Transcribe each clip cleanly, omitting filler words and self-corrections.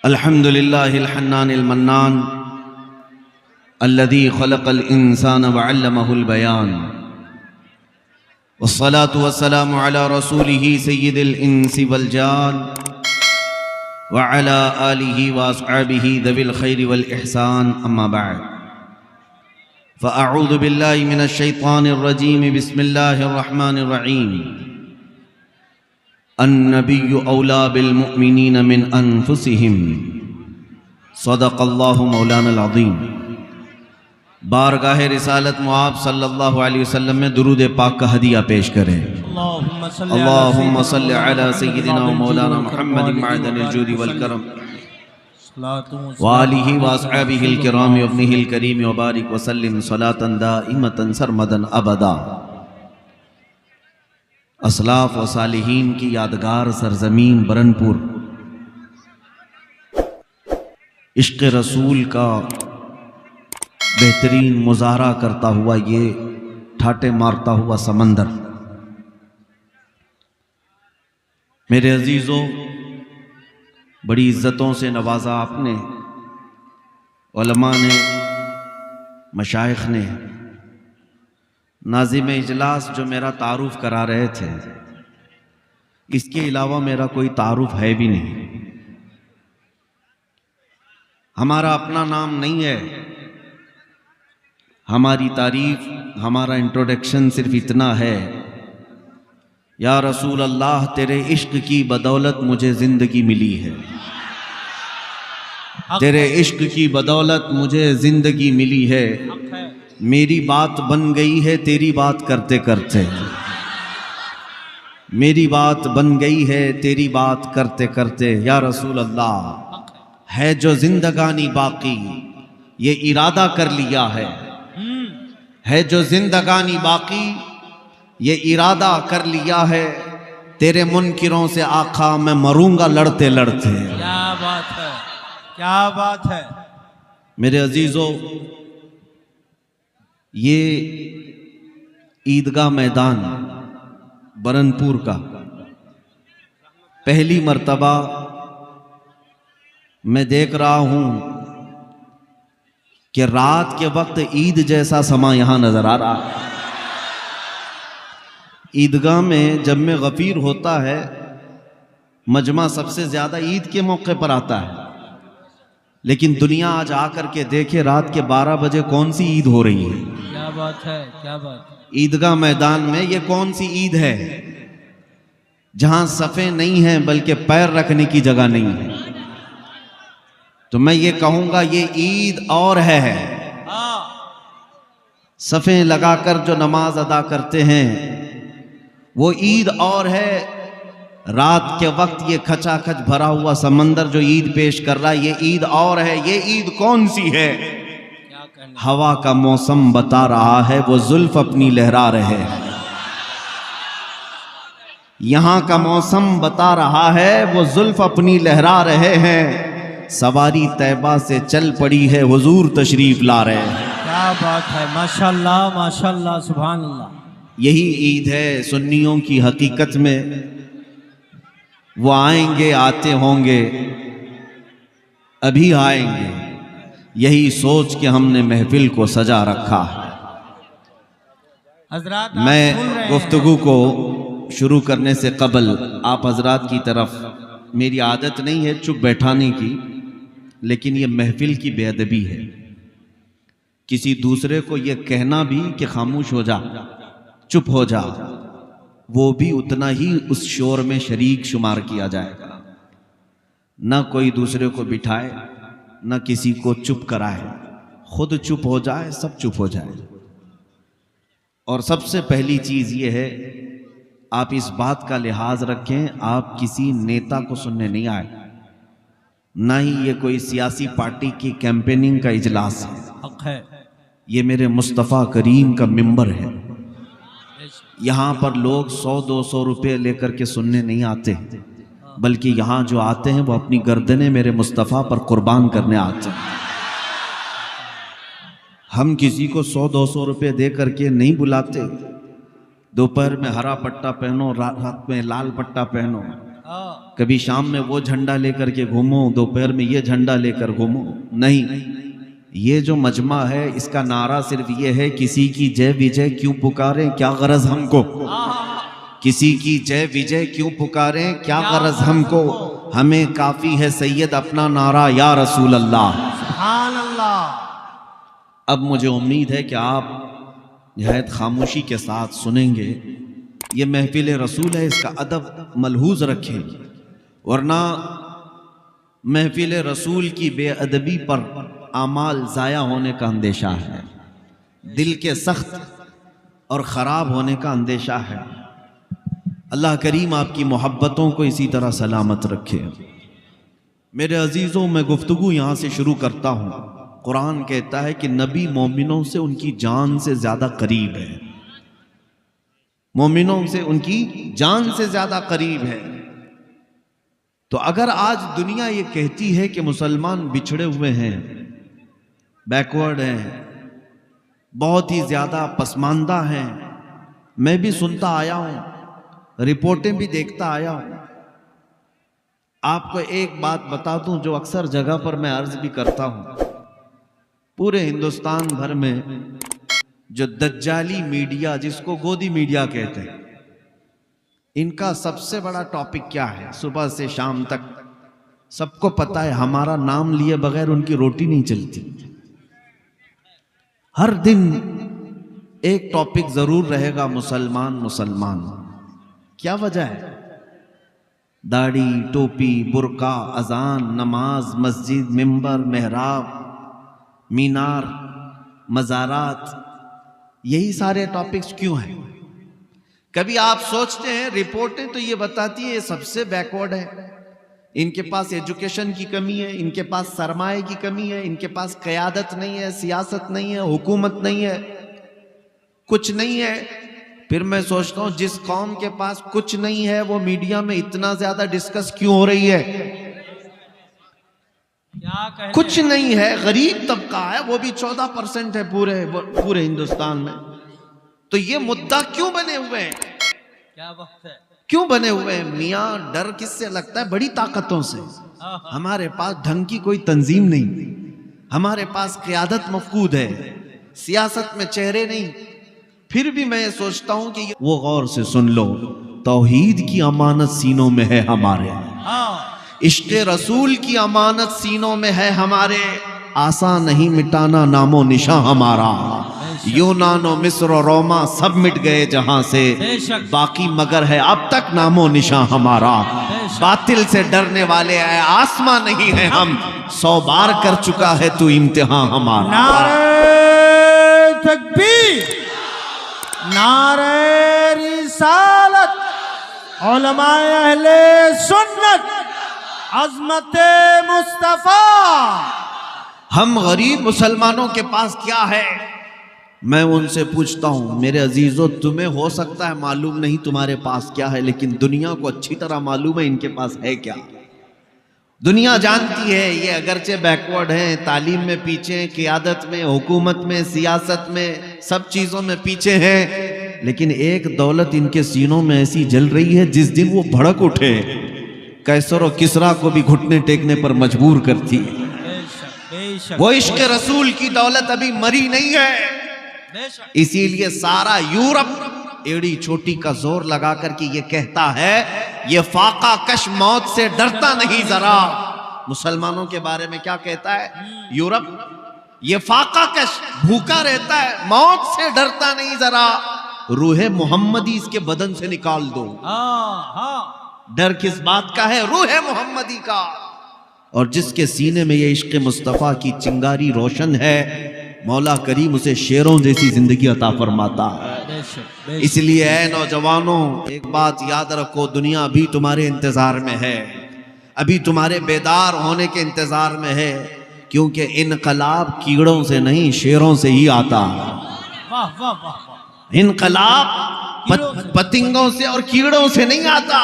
अल्हम्दुलिल्लाहिल हन्नानिल mannan अल्लज़ी खलक़ल इंसान व अल्लमहुल बयान वस्सलातु वस्सलामु अला रसूलिही सय्यिदिल इंसी वल जान व अला आलिही व अस्हाबिही ज़विल खैरि वल इहसान अम्मा बअद फ़अऊज़ु बिल्लाहि मिनश शैतानिर रजीम बिस्मिल्लाहिर रहमानिर रहीम अन्नबिय्यु औला बिल मुअमिनीन मिन अनफुसिहिम सदक़ल्लाहु मौलानल अज़ीम। बारगाह रिसालत मुआब सल्लल्लाहु अलैहि वसल्लम में दुरूद पाक का हदिया पेश करें। अल्लाहुम्मा सल्लि अला सय्यिदिना व मौलाना मुहम्मदिन मअदनिल जूदि वल करम व आलिहि व अस्हाबिहिल किराम व इब्निहिल करीम व बारिक व सल्लिम सलातन दाइमतन सरमदन अबदा। असलाफ व सालिहीन की यादगार सरजमीन बरनपुर, इश्क़ रसूल का बेहतरीन मुजाहरा करता हुआ ये ठाटे मारता हुआ समंदर। मेरे अजीज़ों, बड़ी इज्जतों से नवाजा आपने, उलमा ने, मशाइख ने, नाज़िम इजलास जो मेरा तारुफ करा रहे थे, इसके अलावा मेरा कोई तारुफ है भी नहीं। हमारा अपना नाम नहीं है, हमारी तारीफ, हमारा इंट्रोडक्शन सिर्फ इतना है, या रसूल अल्लाह तेरे इश्क की बदौलत मुझे जिंदगी मिली है, तेरे इश्क की बदौलत मुझे जिंदगी मिली है, मेरी बात बन गई है तेरी बात करते करते, मेरी बात बन गई है तेरी बात करते करते। या रसूल अल्लाह है जो जिंदगानी बाकी ये इरादा कर लिया है जो जिंदगानी बाकी ये इरादा कर लिया है, तेरे मुनकिरों से आका मैं मरूंगा लड़ते लड़ते। क्या बात है, क्या बात है। मेरे अजीजों, ये ईदगाह मैदान बरनपुर का पहली मर्तबा मैं देख रहा हूं कि रात के वक्त ईद जैसा समा यहां नजर आ रहा है। ईदगाह में जब में गफीर होता है, मजमा सबसे ज्यादा ईद के मौके पर आता है, लेकिन दुनिया आज आकर के देखे रात के 12 बजे कौन सी ईद हो रही है। क्या बात है, क्या बात। ईदगाह मैदान में ये कौन सी ईद है जहां सफ़े नहीं है बल्कि पैर रखने की जगह नहीं है। तो मैं ये कहूंगा ये ईद और है। सफ़े लगाकर जो नमाज अदा करते हैं वो ईद और है। रात के वक्त ये खचाखच भरा हुआ समंदर जो ईद पेश कर रहा है ये ईद और है। ये ईद कौन सी है? हवा का मौसम बता रहा है वो जुल्फ अपनी लहरा रहे हैं। यहां का मौसम बता रहा है वो जुल्फ अपनी लहरा रहे हैं। सवारी तैबा से चल पड़ी है हुजूर तशरीफ ला रहे हैं। क्या बात है, माशाल्लाह माशाल्लाह, सुभान अल्लाह। यही ईद है सुन्नियों की हकीकत में। वो आएंगे, आते होंगे, अभी आएंगे, यही सोच के हमने महफिल को सजा रखा है। हजरात, मैं गुफ्तगू को शुरू करने से कबल आप हजरात की तरफ, मेरी आदत नहीं है चुप बैठाने की, लेकिन ये महफिल की बेअदबी है किसी दूसरे को ये कहना भी कि खामोश हो जा, चुप हो जा, वो भी उतना ही उस शोर में शरीक शुमार किया जाएगा। न कोई दूसरे को बिठाए, न किसी को चुप कराए, खुद चुप हो जाए, सब चुप हो जाए। और सबसे पहली चीज ये है, आप इस बात का लिहाज रखें, आप किसी नेता को सुनने नहीं आए, ना ही ये कोई सियासी पार्टी की कैंपेनिंग का इजलास है। ये मेरे मुस्तफ़ा करीम का मिंबर है। यहाँ पर लोग 100-200 रुपये लेकर के सुनने नहीं आते, बल्कि यहाँ जो आते हैं वो अपनी गर्दनें मेरे मुस्तफ़ा पर कुर्बान करने आते हैं। हम किसी को 100-200 रुपये दे करके नहीं बुलाते। दोपहर में हरा पट्टा पहनो, रात में लाल पट्टा पहनो, कभी शाम में वो झंडा लेकर के घूमो, दोपहर में ये झंडा लेकर घूमो। नहीं, ये जो मजमा है इसका नारा सिर्फ ये है, किसी की जय विजय क्यों पुकारें, क्या गरज हमको। किसी की जय विजय क्यों पुकारें, क्या गरज हमको। हमें काफी है सैयद अपना नारा, या रसूल अल्लाह। सुभान अल्लाह। अब मुझे उम्मीद है कि आप निहायत खामोशी के साथ सुनेंगे। ये महफिल रसूल है, इसका अदब मलहूज रखें, वरना महफिल रसूल की बेअदबी पर आमाल ज़ाया होने का अंदेशा है, दिल के सख्त और ख़राब होने का अंदेशा है। अल्लाह करीम आपकी मोहब्बतों को इसी तरह सलामत रखे। मेरे अजीज़ों, मैं गुफ्तगू यहाँ से शुरू करता हूँ। कुरान कहता है कि नबी मोमिनों से उनकी जान से ज़्यादा करीब है, मोमिनों से उनकी जान से ज़्यादा करीब है। तो अगर आज दुनिया ये कहती है कि मुसलमान बिछड़े हुए हैं, बैकवर्ड हैं, बहुत ही ज़्यादा पसमानदा हैं, मैं भी सुनता आया हूँ, रिपोर्टें भी देखता आया हूँ। आपको एक बात बता दूं जो अक्सर जगह पर मैं अर्ज भी करता हूँ, पूरे हिंदुस्तान भर में जो दज्जाली मीडिया, जिसको गोदी मीडिया कहते हैं, इनका सबसे बड़ा टॉपिक क्या है? सुबह से शाम तक सबको पता है, हमारा नाम लिए बगैर उनकी रोटी नहीं चलती। हर दिन एक टॉपिक जरूर रहेगा, मुसलमान मुसलमान। क्या वजह है? दाढ़ी, टोपी, बुर्का, अजान, नमाज, मस्जिद, मिंबर, मेहराब, मीनार, मज़ारात, यही सारे टॉपिक्स क्यों हैं? कभी आप सोचते हैं, रिपोर्टें तो ये बताती है ये सबसे बैकवर्ड है, इनके पास एजुकेशन की कमी है, इनके पास सरमाए की कमी है, इनके पास क़यादत नहीं है, सियासत नहीं है, हुकूमत नहीं है, कुछ नहीं है। फिर मैं सोचता हूँ जिस कौम के पास कुछ नहीं है वो मीडिया में इतना ज्यादा डिस्कस क्यों हो रही है? क्या कुछ नहीं है, गरीब तबका है, वो भी 14% है पूरे हिंदुस्तान में। तो ये मुद्दा क्यों बने हुए हैं? क्या वक्त है? क्यों बने हुए हैं? मियाँ, डर किससे लगता है? बड़ी ताकतों से। हमारे पास ढंग की कोई तंजीम नहीं, हमारे पास क़यादत मफकूद है, सियासत में चेहरे नहीं। फिर भी मैं सोचता हूं कि वो गौर से सुन लो, तौहीद की अमानत सीनों में है हमारे, इश्क़े रसूल की अमानत सीनों में है हमारे। आसान नहीं मिटाना नामो निशां हमारा, यूनान मिस्र और रोमा सब मिट गए जहां से, बाकी मगर है अब तक नामो निशां हमारा। बातिल से डरने वाले है आसमां नहीं है हम, 100 बार कर चुका है तू इम्तिहान हमारा। नारे तकबीर, नारे रिसालत, उलमाए अहले सुन्नत, अज़मते मुस्तफ़ा। हम गरीब मुसलमानों के पास क्या है? मैं उनसे पूछता हूं, मेरे अजीजों, तुम्हें हो सकता है मालूम नहीं तुम्हारे पास क्या है, लेकिन दुनिया को अच्छी तरह मालूम है इनके पास है क्या। दुनिया जानती है ये अगरचे बैकवर्ड हैं, तालीम में पीछे हैं, क़यादत में, हुकूमत में, सियासत में, सब चीज़ों में पीछे हैं, लेकिन एक दौलत इनके सीनों में ऐसी जल रही है जिस दिन वो भड़क उठे कैसर और किसरा को भी घुटने टेकने पर मजबूर करती है। वो इश्क़ रसूल की दौलत अभी मरी नहीं है, इसीलिए सारा यूरोप एड़ी छोटी का जोर लगा करके ये कहता है ये फाका कश मौत से डरता नहीं जरा। मुसलमानों के बारे में क्या कहता है यूरोप? ये फाका कश भूखा रहता है, मौत से डरता नहीं जरा, रूहे मोहम्मदी इसके बदन से निकाल दो। डर किस बात का है? रूहे मोहम्मदी का। और जिसके सीने में ये इश्क़ मुस्तफ़ा की चिंगारी रोशन है, मौला करीम उसे शेरों जैसी जिंदगी अता फरमाता है। इसलिए ऐ नौजवानों, एक बात याद रखो, दुनिया अभी तुम्हारे इंतजार में है, अभी तुम्हारे बेदार होने के इंतजार में है, क्योंकि इनकलाब कीड़ों से नहीं शेरों से ही आता है। इनकलाब पतिंगों से और कीड़ों से नहीं आता।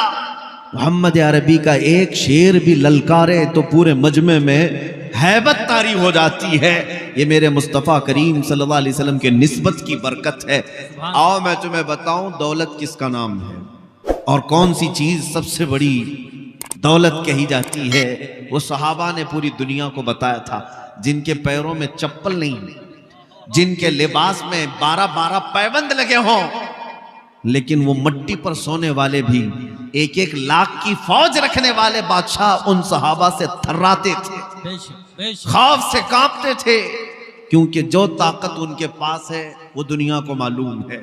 मोहम्मद अरबी का एक शेर भी ललकारे तो पूरे मजमे में हैबत तारी हो जाती है। ये मेरे मुस्तफ़ा करीम सल्लल्लाहु अलैहि वसल्लम के निस्बत की बरकत है। आओ मैं तुम्हें बताऊं दौलत किसका नाम है और कौन सी चीज सबसे बड़ी दौलत कही जाती है। वो सहाबा ने पूरी दुनिया को बताया था, जिनके पैरों में चप्पल नहीं, जिनके लिबास में 12-12 पैबंद लगे हों, लेकिन वो मट्टी पर सोने वाले भी, 1-1 लाख की फौज रखने वाले बादशाह उन सहाबा से थर्राते थे, खौफ से कांपते थे, क्योंकि जो ताकत उनके पास है वो दुनिया को मालूम है।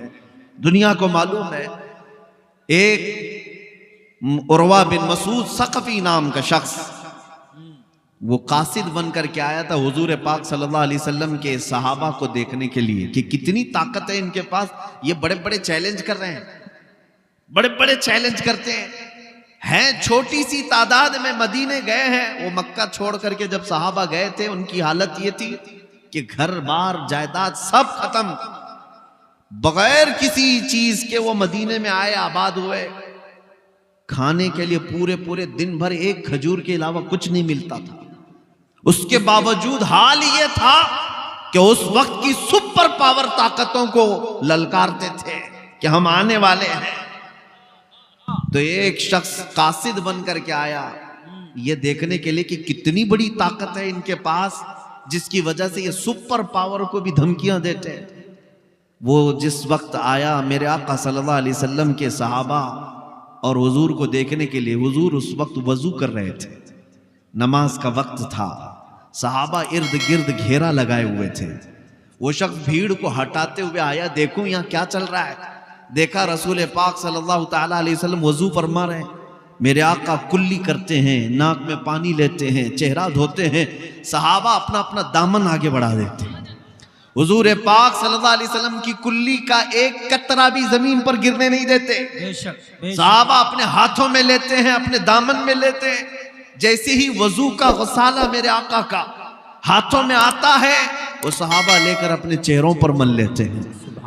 दुनिया को मालूम है। एक उरवा बिन मसूद सकफी नाम का शख्स, वो कासिद बनकर के आया था हुजूर पाक सल्लल्लाहु अलैहि वसल्लम के सहाबा को देखने के लिए कि कितनी ताकत है इनके पास। ये बड़े बड़े चैलेंज कर रहे हैं, बड़े बड़े चैलेंज करते हैं। छोटी सी तादाद में मदीने गए हैं। वो मक्का छोड़ करके जब सहाबा गए थे, उनकी हालत ये थी कि घर बार जायदाद सब खत्म, बगैर किसी चीज के वो मदीने में आए, आबाद हुए। खाने के लिए पूरे पूरे दिन भर एक खजूर के अलावा कुछ नहीं मिलता था। उसके बावजूद हाल ये था कि उस वक्त की सुपर पावर ताकतों को ललकारते थे कि हम आने वाले हैं। तो एक शख्स कासिद बन करके आया ये देखने के लिए कि कितनी बड़ी ताकत है इनके पास, जिसकी वजह से ये सुपर पावर को भी धमकियां देते हैं। वो जिस वक्त आया, मेरे आका सल्लल्लाहु अलैहि वसल्लम के सहाबा और हुजूर को देखने के लिए, हुजूर उस वक्त वजू कर रहे थे, नमाज का वक्त था। सहाबा इर्द गिर्द घेरा लगाए हुए थे। वो शख्स भीड़ को हटाते हुए आया, देखूं यहाँ क्या चल रहा है। देखा रसूल पाक सल्लल्लाहु ताला अलैहि वसल्लम वजू फरमा रहे हैं। मेरे आका कुल्ली करते हैं, नाक में पानी लेते हैं, चेहरा धोते हैं। सहाबा अपना अपना दामन आगे बढ़ा देते हैं। हुजूर पाक सल्लल्लाहु अलैहि वसल्लम की कुल्ली का एक कतरा भी जमीन पर गिरने नहीं देते। सहाबा अपने हाथों में लेते हैं, अपने दामन में लेते हैं। जैसे ही वजू का गसाला मेरे आका का हाथों में आता है, वो सहाबा लेकर अपने चेहरों पर मल लेते हैं,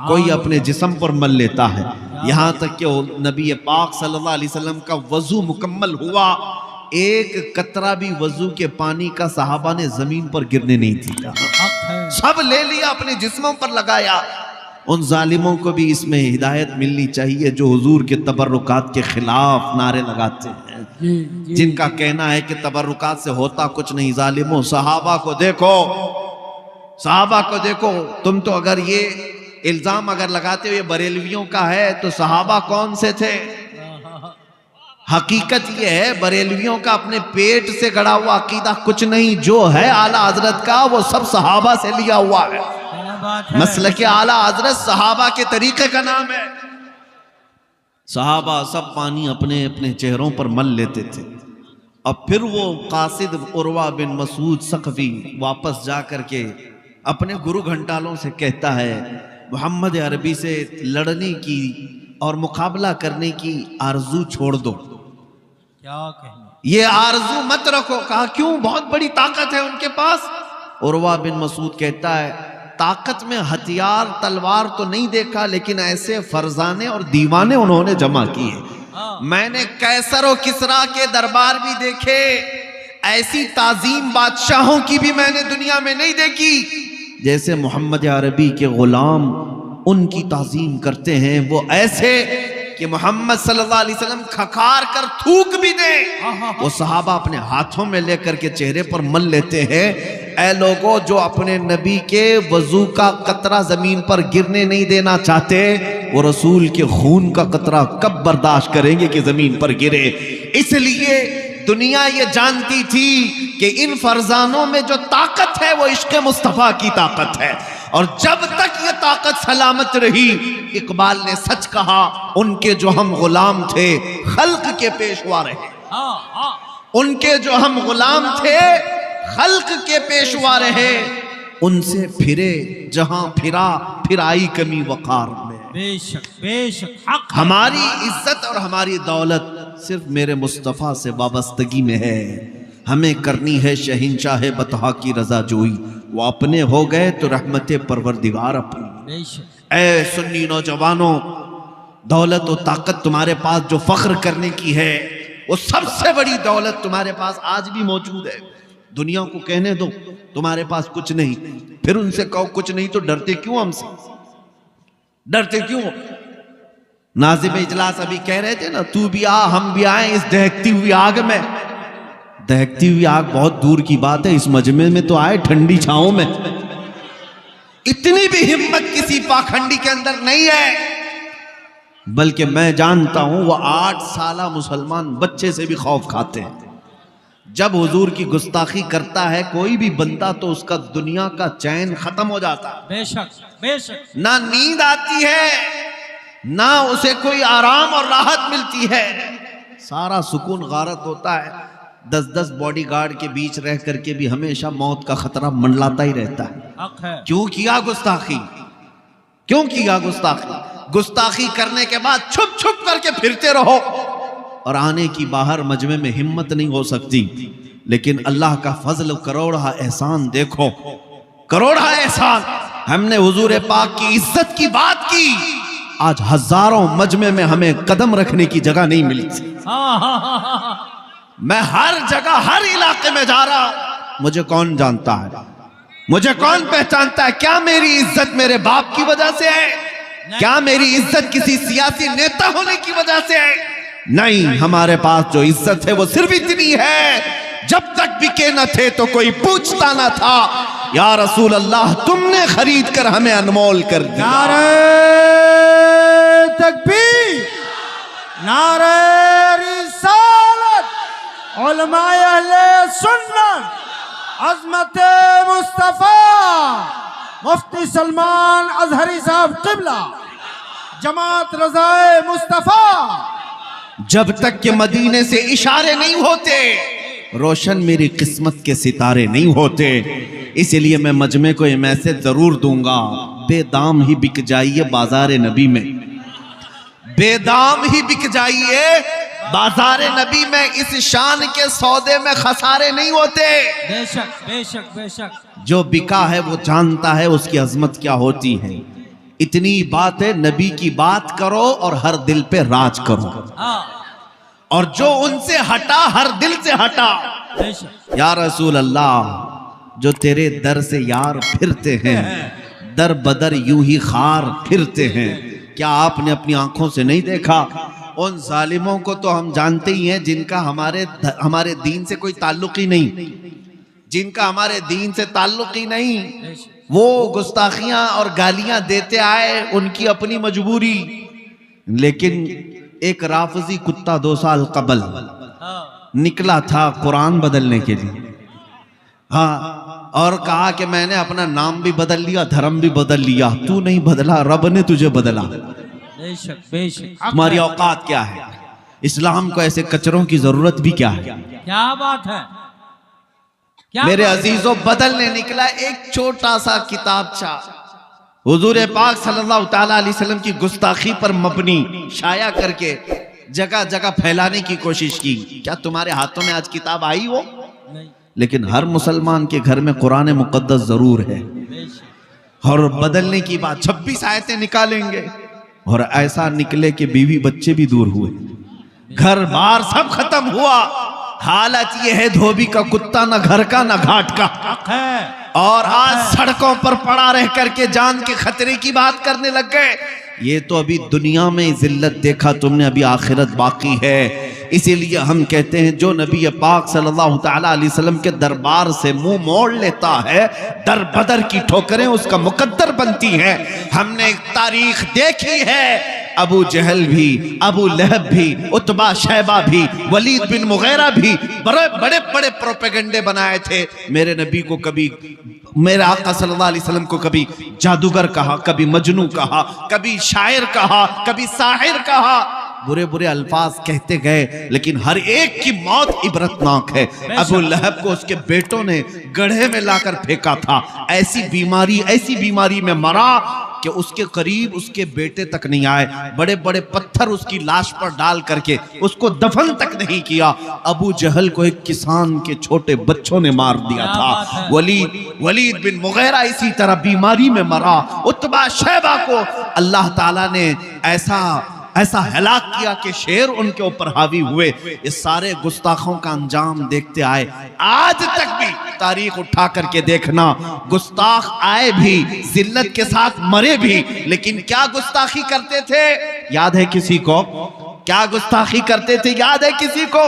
कोई अपने जिस्म पर मल लेता है। यहाँ तक कि नबी पाक सल्लल्लाहु अलैहि वसल्लम का वजू मुकम्मल हुआ, एक कतरा भी वजू के पानी का सहाबा ने जमीन पर गिरने नहीं दिया, सब ले लिया, अपने जिस्मों पर लगाया। उन जालिमों को भी इसमें हिदायत मिलनी चाहिए जो हुजूर के तबर्रुकात के खिलाफ नारे लगाते हैं, जिनका कहना है कि तबर्रुकात से होता कुछ नहीं। जालिमों, सहाबा को देखो, सहाबा को देखो। तुम तो अगर ये इल्जाम अगर लगाते हो ये बरेलवियों का है, तो सहाबा कौन से थे? हकीकत ये है बरेलवियों का अपने पेट से गड़ा हुआ अकीदा कुछ नहीं, जो है आला हजरत का वो सब सहाबा से लिया हुआ है। मसलक आला हजरत सहाबा के तरीके का नाम है। सहाबा सब पानी अपने अपने चेहरों पर मल लेते थे। अब फिर वो कासिद उरवा बिन मसूद सकफी वापस जा करके अपने गुरु घंटालों से कहता है, मोहम्मद अरबी से लड़ने की और मुकाबला करने की आरजू छोड़ दो। क्या कहना, ये आरजू मत रखो। कहा क्यों? बहुत बड़ी ताकत है उनके पास। उरवा बिन मसूद कहता है, ताकत में हथियार तलवार तो नहीं देखा, लेकिन ऐसे फरजाने और दीवाने उन्होंने जमा किए। मैंने कैसर और किसरा के दरबार भी देखे, ऐसी ताजीम बादशाहों की भी मैंने दुनिया में नहीं देखी जैसे मोहम्मद अरबी के गुलाम उनकी ताजीम करते हैं। वो ऐसे कि मोहम्मद सल्लल्लाहु अलैहि वसल्लम खखार कर थूक भी दे, वो सहाबा अपने हाथों में लेकर के चेहरे पर मल लेते हैं। ऐ लोगों जो अपने नबी के वजू का कतरा जमीन पर गिरने नहीं देना चाहते, वो रसूल के खून का कतरा कब बर्दाश्त करेंगे कि जमीन पर गिरे। इसलिए दुनिया ये जानती थी कि इन फरजानों में जो ताकत है वो इश्क मुस्तफ़ा की ताकत है, और जब तक ये ताकत सलामत रही, इकबाल ने सच कहा, उनके जो हम गुलाम थे खल्क के पेशवा रहे। उनके जो हम गुलाम थे खल्क के पेशवा रहे, उनसे फिरे जहां फिरा, फिर आई कमी वकार में। बेशक बेशक हमारी इज्जत और हमारी दौलत सिर्फ मेरे मुस्तफ़ा से वाबस्तगी में है। हमें करनी है शहंशाह बतहा की रजा जोई, वो अपने हो गए तो रहमते परवरदिगार अपनी। ऐ सुन्नी नौजवानों, दौलत और ताकत तुम्हारे पास जो फख्र करने की है, वो सबसे बड़ी दौलत तुम्हारे पास आज भी मौजूद है। दुनिया को कहने दो तुम्हारे पास कुछ नहीं, फिर उनसे कहो कुछ नहीं, तो डरते क्यों? हमसे डरते क्यों? नाज़िम इजलास अभी कह रहे थे ना, तू भी आ हम भी आए इस दहकती हुई आग में। दहकती हुई आग बहुत दूर की बात है, इस मजमे में तो आए ठंडी छांव में। इतनी भी हिम्मत किसी पाखंडी के अंदर नहीं है। बल्कि मैं जानता हूं वो 8 साला मुसलमान बच्चे से भी खौफ खाते हैं। जब हुजूर की गुस्ताखी करता है कोई भी बंदा तो उसका दुनिया का चैन खत्म हो जाता है। बेशक बेशक। ना नींद आती है, ना उसे कोई आराम और राहत मिलती है, सारा सुकून गारत होता है। 10-10 बॉडीगार्ड के बीच रह करके भी हमेशा मौत का खतरा मंडलाता ही रहता है। हक है। क्यों किया गुस्ताखी? क्यों किया गुस्ताखी? गुस्ताखी करने के बाद छुप छुप करके फिरते रहो और आने की बाहर मजमे में हिम्मत नहीं हो सकती। लेकिन अल्लाह का फजल, करोड़ा एहसान देखो, करोड़ा एहसान। हमने हुजूर पाक की इज्जत की बात की, आज हजारों मजमे में हमें कदम रखने की जगह नहीं मिली। मैं हर जगह हर इलाके में जा रहा, मुझे कौन जानता है, मुझे कौन पहचानता है? क्या मेरी इज्जत मेरे बाप की वजह से है? क्या मेरी इज्जत किसी सियासी नेता होने की वजह से है? नहीं, हमारे पास जो इज्जत है वो सिर्फ इतनी है, जब तक बिके न थे तो कोई पूछता न था। या रसूल अल्लाह, तुमने खरीद कर हमें अनमोल कर दिया। नारे तकबीर, नारे रिसालत, उलमाए अहले सुन्नत, अज़मत मुस्तफा मुफ्ती सलमान अजहरी साहब क़िबला, जमात रज़ाए मुस्तफा। जब तक के मदीने से इशारे नहीं होते, रोशन मेरी किस्मत के सितारे नहीं होते। इसलिए मैं मजमे को ये मैसेज जरूर दूंगा, बेदाम ही बिक जाइए बाजार नबी में, बेदाम ही बिक जाइए बाजार नबी में। इस शान के सौदे में खसारे नहीं होते। बेशक बेशक बेशक। जो बिका है वो जानता है उसकी अजमत क्या होती है। इतनी बात है, नबी की बात करो और हर दिल पे राज करो, और जो उनसे हटा हर दिल से हटा। या रसूल अल्लाह, जो तेरे दर से यार फिरते हैं, दर बदर यूं ही खार फिरते हैं। क्या आपने अपनी आंखों से नहीं देखा? उन जालिमों को तो हम जानते ही हैं जिनका हमारे दीन से कोई ताल्लुक ही नहीं, जिनका हमारे दीन से ताल्लुक ही नहीं, वो गुस्ताखियां और गालियां देते आए, उनकी अपनी मजबूरी। लेकिन एक राफजी कुत्ता 2 साल कबल निकला था कुरान बदलने के लिए, हाँ, और कहा कि मैंने अपना नाम भी बदल लिया, धर्म भी बदल लिया। तू नहीं बदला, रब ने तुझे बदला। बेशक बेशक। तुम्हारी औकात क्या है? इस्लाम को ऐसे कचरों की जरूरत भी क्या है? क्या बात है, क्या मेरे बात अजीजों, बदलने निकला एक छोटा सा किताबचा, हुजूर पाक सल्लल्लाहु ताला अलैहि वसल्लम की गुस्ताखी पर मबनी शाया करके जगह जगह फैलाने की कोशिश की। क्या तुम्हारे हाथों में आज किताब आई हो? नहीं। लेकिन हर मुसलमान के घर में कुरान मुकद्दस जरूर है। और बदलने की बात, 26 आयतें निकालेंगे और ऐसा निकले कि बीवी बच्चे भी दूर हुए, घर बार सब खत्म हुआ। हालत यह है, धोबी का कुत्ता न घर का न घाट का, और आज सड़कों पर पड़ा रह करके जान के खतरे की बात करने लग गए। ये तो अभी दुनिया में जिल्लत देखा तुमने, अभी आखिरत बाकी है। इसीलिए हम कहते हैं जो नबी पाक सल्लल्लाहु ताला अलैहि वसल्लम के दरबार से मुंह मोड़ लेता है, दर बदर की ठोकरें उसका मुकद्दर बनती हैं। हमने तारीख देखी है, अबू जहल भी, अबू लहब भी, उतबा शैबा भी, वलीद बिन मुगैरा भी बड़े बड़े बड़े प्रोपेगेंडे बनाए थे। मेरे नबी को कभी, मेरे आका सल्लल्लाहु अलैहि वसल्लम को कभी जादूगर कहा, कभी मजनू कहा, कभी शायर कहा, कभी साहिर कहा, बुरे बुरे अल्फाज कहते गए। लेकिन हर एक की मौत इबरतनाक है। अबू लहब को उसके बेटों ने गड्ढे में लाकर फेंका था, ऐसी बीमारी में मरा कि उसके करीब उसके बेटे तक नहीं आए। बड़े बड़े पत्थर उसकी लाश पर डाल करके उसको दफन तक नहीं किया। अबू जहल को एक किसान के छोटे बच्चों ने मार दिया था। वलीद बिन मुगैरा इसी तरह बीमारी में मरा। उतबा शैबा को अल्लाह ताला ने ऐसा हलाक किया कि शेर उनके ऊपर हावी हुए। इस सारे गुस्ताखों का अंजाम देखते आए। आज तक भी तारीख उठा करके देखना, गुस्ताख आए भी, जिल्लत के साथ मरे भी, लेकिन क्या गुस्ताखी करते थे? याद है किसी को? क्या गुस्ताखी करते थे, याद है किसी को?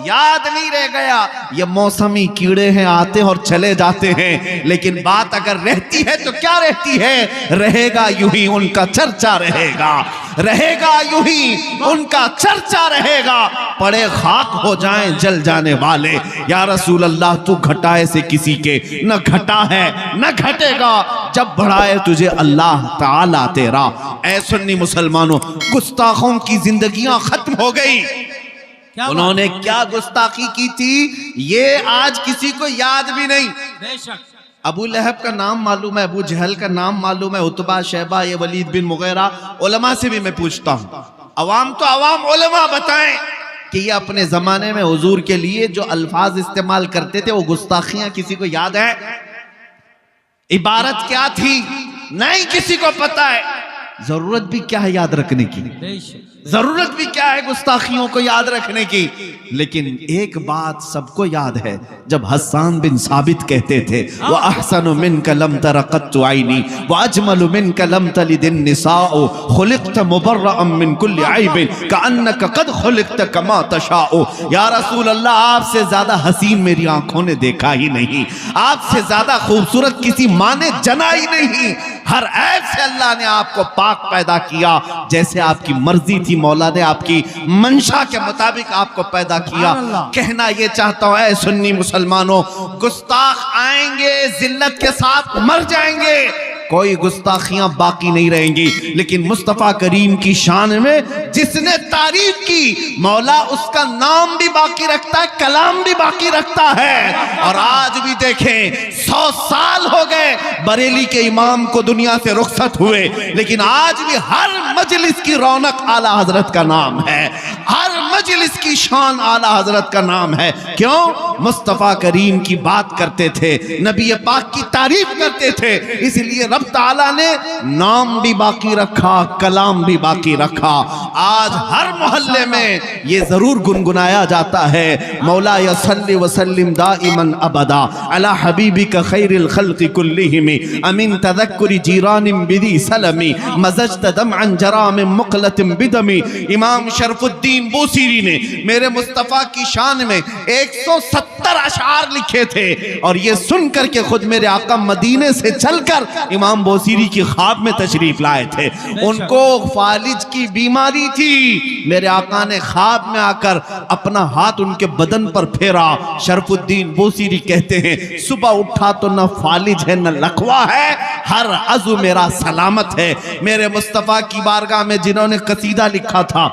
याद नहीं रह गया। ये मौसमी कीड़े हैं, आते और चले जाते हैं, लेकिन बात अगर रहती है तो क्या रहती है? रहेगा यूं ही उनका चर्चा रहेगा, रहेगा यूं ही उनका चर्चा रहेगा। पड़े खाक हो जाएं जल जाने वाले। या रसूल अल्लाह, तू घटाए से किसी के न घटा है न घटेगा, जब बढ़ाए तुझे अल्लाह ताला तेरा। ऐ सुन्नी मुसलमानों, गुस्ताखों की जिंदगियां खत्म हो गई। उन्होंने क्या गुस्ताखी की थी ये आज किसी को याद भी नहीं। बेशक अबू लहब का नाम मालूम है, अबू जहल का नाम मालूम है, उतबा, शैबा, ये वलीद बिन मुगीरा। उलमा से भी मैं पूछता हूं, अवाम तो अवाम, उलमा बताएं कि ये अपने जमाने में हुजूर के लिए जो अल्फाज इस्तेमाल करते थे वो गुस्ताखियां किसी को याद है? इबारत क्या थी? नहीं किसी को पता है। जरूरत भी क्या है याद रखने की? जरूरत भी क्या है गुस्ताखियों को याद रखने की? लेकिन एक बात सबको याद है, जब हस्सान बिन साबित कहते थे व अहसनु मिनका लम तरा क़त्तु ऐनी व अजमलु मिनका लम तलिदिन निसाउ खुलिक़्त मुबर्रअन मिन कुल्लि ऐबिन कअन्नका क़द खुलिक़्त कमा तशाउ। या रसूल अल्लाह, आपसे ज्यादा हसीन मेरी आंखों ने देखा ही नहीं, आपसे ज्यादा खूबसूरत किसी माँ ने जना ही नहीं। हर ऐब से अल्लाह ने आपको पाक पैदा किया, जैसे आपकी मर्जी थी मौला ने आपकी मंशा के मुताबिक आपको पैदा किया। कहना ये चाहता हूं, ऐ सुन्नी मुसलमानों, गुस्ताख आएंगे जिल्लत के साथ मर जाएंगे, कोई गुस्ताखियां बाकी नहीं रहेंगी। लेकिन मुस्तफा करीम की शान में जिसने तारीफ की, मौला उसका नाम भी बाकी रखता है, कलाम भी बाकी रखता है। और आज भी देखें, 100 साल हो गए बरेली के इमाम को दुनिया से रुखसत हुए, लेकिन आज भी हर मजलिस की रौनक आला हजरत का नाम है, हर मजलिस की शान आला हजरत का नाम है। क्यों? मुस्तफा करीम की बात करते थे, नबी पाक की तारीफ करते थे, इसलिए रब ताला ने नाम भी बाकी रखा, कलाम भी बाकी रखा। आज हर मोहल्ले में ये जरूर गुनगुनाया जाता है, मौला या सल्ली व सल्लिम दाइमन अबदा अला हबीबिका खैरिल खल्क़ि कुल्लिहिम अमिन तज़क्कुरि जीरानिम बिदी सलमी मज़ज्त दमअन जरामिन मुक़लतिन बिदमी। इमाम शरफुद्दीन बूसीरी ने मेरे मुस्तफ़ा की शान में 170 अशार लिखे थे, और ये सुनकर के खुद मेरे आका मदीने से चलकर इमाम बूसीरी की ख्वाब में तशरीफ लाए थे। उनको फालिज की बीमारी थी, मेरे आका ने ख्वाब में आकर अपना हाथ उनके बदन पर फेरा। शरफुद्दीन बूसीरी कहते हैं, सुबह उठा तो न फालिज है न लकवा है, हर अज़ु मेरा सलामत है। मेरे मुस्तफ़ा की बारगाह में जिन्होंने कसीदा लिखा था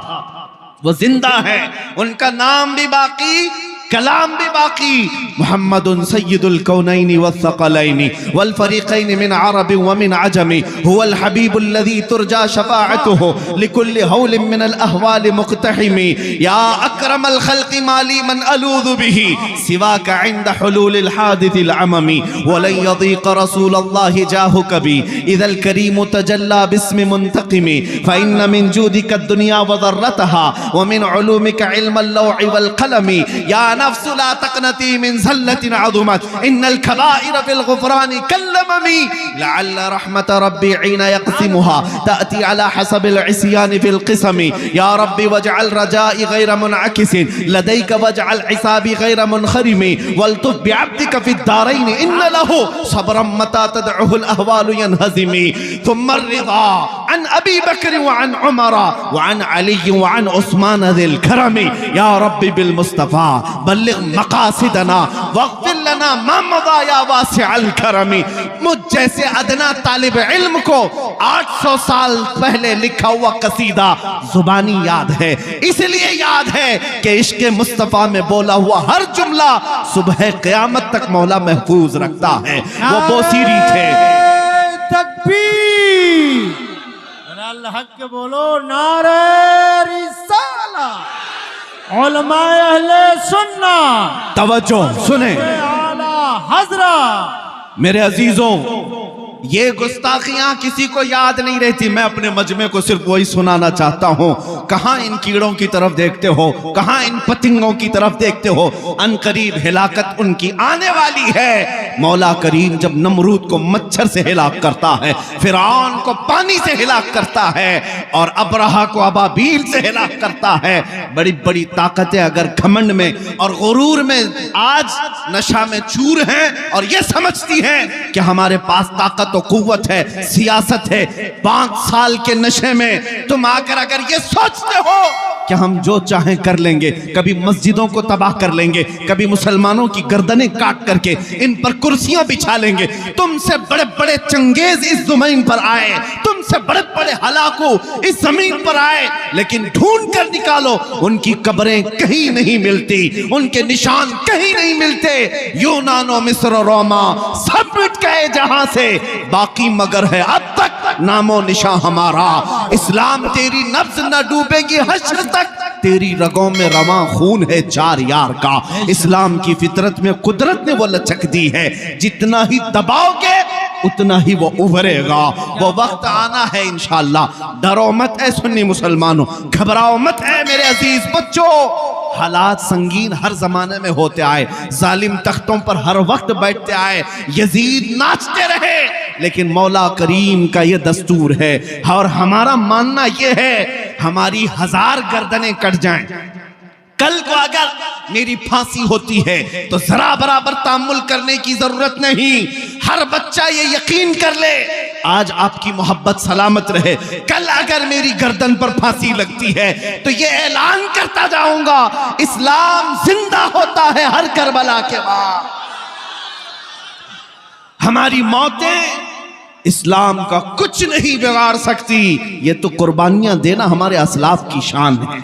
वो जिंदा है, उनका नाम भी बाकी, कलाम भी बाकी। मुहम्मदुन सय्यदुल कौनैनि वस्सक़लैनि वल फ़रीक़ैनि मिन अरब व मिन अजम हुवल हबीबुल लज़ी तुरजा शफ़ाअतुहु लिकुल्लि हौलिन मिनल अहवाल मुक़तहिम। या अकरमल ख़ल्क़ि माली मन अलूज़ु बिही सिवाका इंद हुलूलिल हादिसिल अममी वलन यज़ीक़ रसूलल्लाहि जाहु कबी इज़ल करीम तजल्ला बिस्मि मुंतक़िम फ़इन्न मिन जूदिका दुनिया व ज़र्रतहा व मिन उलूमिका इल्मल लौहि वल क़लम। या नफ्स ला तक़नती मिन ज़ल्लतिन अज़ुमत इन्नल कबाइर फिल गुफ़रान कल्लममी लअल्ल रहमत रब्बी ईना यक़सिमुहा तअती अला हसबिल इस्यान फिल क़िस्म। या रब्बी वजअल रजाई गैर मुनअकिसिन लदैक वजअल हिसाबी गैर मुनख़रिम वल्तुफ़ बिअब्दिक फ़िद्दारैन इन्न लहु सब्रन मता तदअहुल अहवाल यनहज़िम। थुम्मा अर्रिज़ा अन अबी बकर व अन उमर व अन अली व अन उस्मान ज़िल करम। या रब्बी बिल मुस्तफ़ा बल्लिग मकासिदना वग़फ़िर लना मा मज़ा या वासिअल करम। मुझ जैसे अदना तालिब इल्म को 800 साल पहले लिखा हुआ कसीदा जुबानी याद है, इसलिए याद है कि इश्क़ मुस्तफ़ा में बोला हुआ हर जुमला सुबह क़यामत तक मौला महफूज रखता है। वो बूसीरी थे। तकबीर, अल्लाह के बोलो, नारे रिसालत। उलमाए अहले सुन्ना तवज्जो सुने, आला हज़रत। मेरे अजीजों, ये गुस्ताखियां किसी को याद नहीं रहती। मैं अपने मजमे को सिर्फ वही सुनाना चाहता हूँ। कहाँ इन कीड़ों की तरफ देखते हो, कहाँ इन पतंगों की तरफ देखते हो? अनकरीब हिलाकत उनकी आने वाली है, मौला करीम जब नमरूद को मच्छर से हिलाक करता है, फिरौन को पानी से हिलाक करता है और अबरहा को अबाबील से हिलाक करता है। बड़ी बड़ी ताकतें अगर घमंड में और गुरूर में आज नशा में चूर हैं और ये समझती हैं कि हमारे पास ताकत और कुव्वत है, सियासत है, 5 साल के नशे में तुम आकर अगर ये सोचते हो कि हम जो चाहें कर लेंगे, कभी मस्जिदों को तबाह कर लेंगे, कभी मुसलमानों की गर्दनें काट करके इन पर कुर्सियां बिछा लेंगे, तुमसे बड़े बड़े चंगेज इस जमीन पर आए, तुमसे बड़े बड़े हलाकू इस जमीन पर आए, लेकिन ढूंढ कर निकालो उनकी कब्रें कहीं नहीं मिलती, उनके निशान कहीं नहीं मिलते। यूनानो मिस्र और रोमा सब मिट गए जहां से, बाकी मगर है अब तक नामो निशान हमारा। इस्लाम तेरी नब्ज न डूबेगी हश्र तक, तेरी रगों में रवां खून है 4 यार का। इस्लाम की फितरत में कुदरत ने वो लचक दी है, जितना ही दबाओगे उतना ही वो उभरेगा। वो वक्त आना है इंशाअल्लाह। डरो मत है सुन्नी मुसलमानों, घबराओ मत है मेरे अजीज बच्चों। हालात संगीन हर जमाने में होते आए, जालिम तख्तों पर हर वक्त बैठते आए, यजीद नाचते रहे, लेकिन मौला करीम का ये दस्तूर है और हमारा मानना ये है हमारी 1000 गर्दनें कट जाएं, कल को अगर मेरी फांसी होती है तो जरा बराबर तामुल करने की जरूरत नहीं। हर बच्चा ये यकीन कर ले आज आपकी मोहब्बत सलामत रहे, कल अगर मेरी गर्दन पर फांसी लगती है तो ये ऐलान करता जाऊंगा इस्लाम जिंदा होता है हर करबला के बाद। हमारी मौतें इस्लाम का कुछ नहीं बिगाड़ सकती। ये तो कुर्बानियां देना हमारे असलाफ की शान है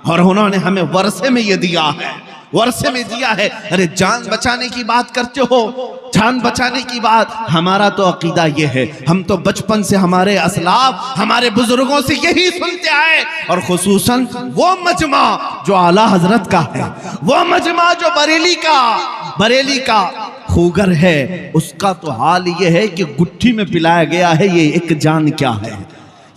और उन्होंने हमें वर्षे में ये दिया है, वर्षे में दिया है। अरे जान बचाने की बात करते हो, जान बचाने की बात, हमारा तो अकीदा ये है, हम तो बचपन से हमारे असलाफ हमारे बुजुर्गों से यही सुनते आए, और खुसूसन वो मजमा जो आला हजरत का है, वो मजमा जो बरेली का खूगर है, उसका तो हाल ये है कि गुट्ठी में पिलाया गया है ये एक जान क्या है,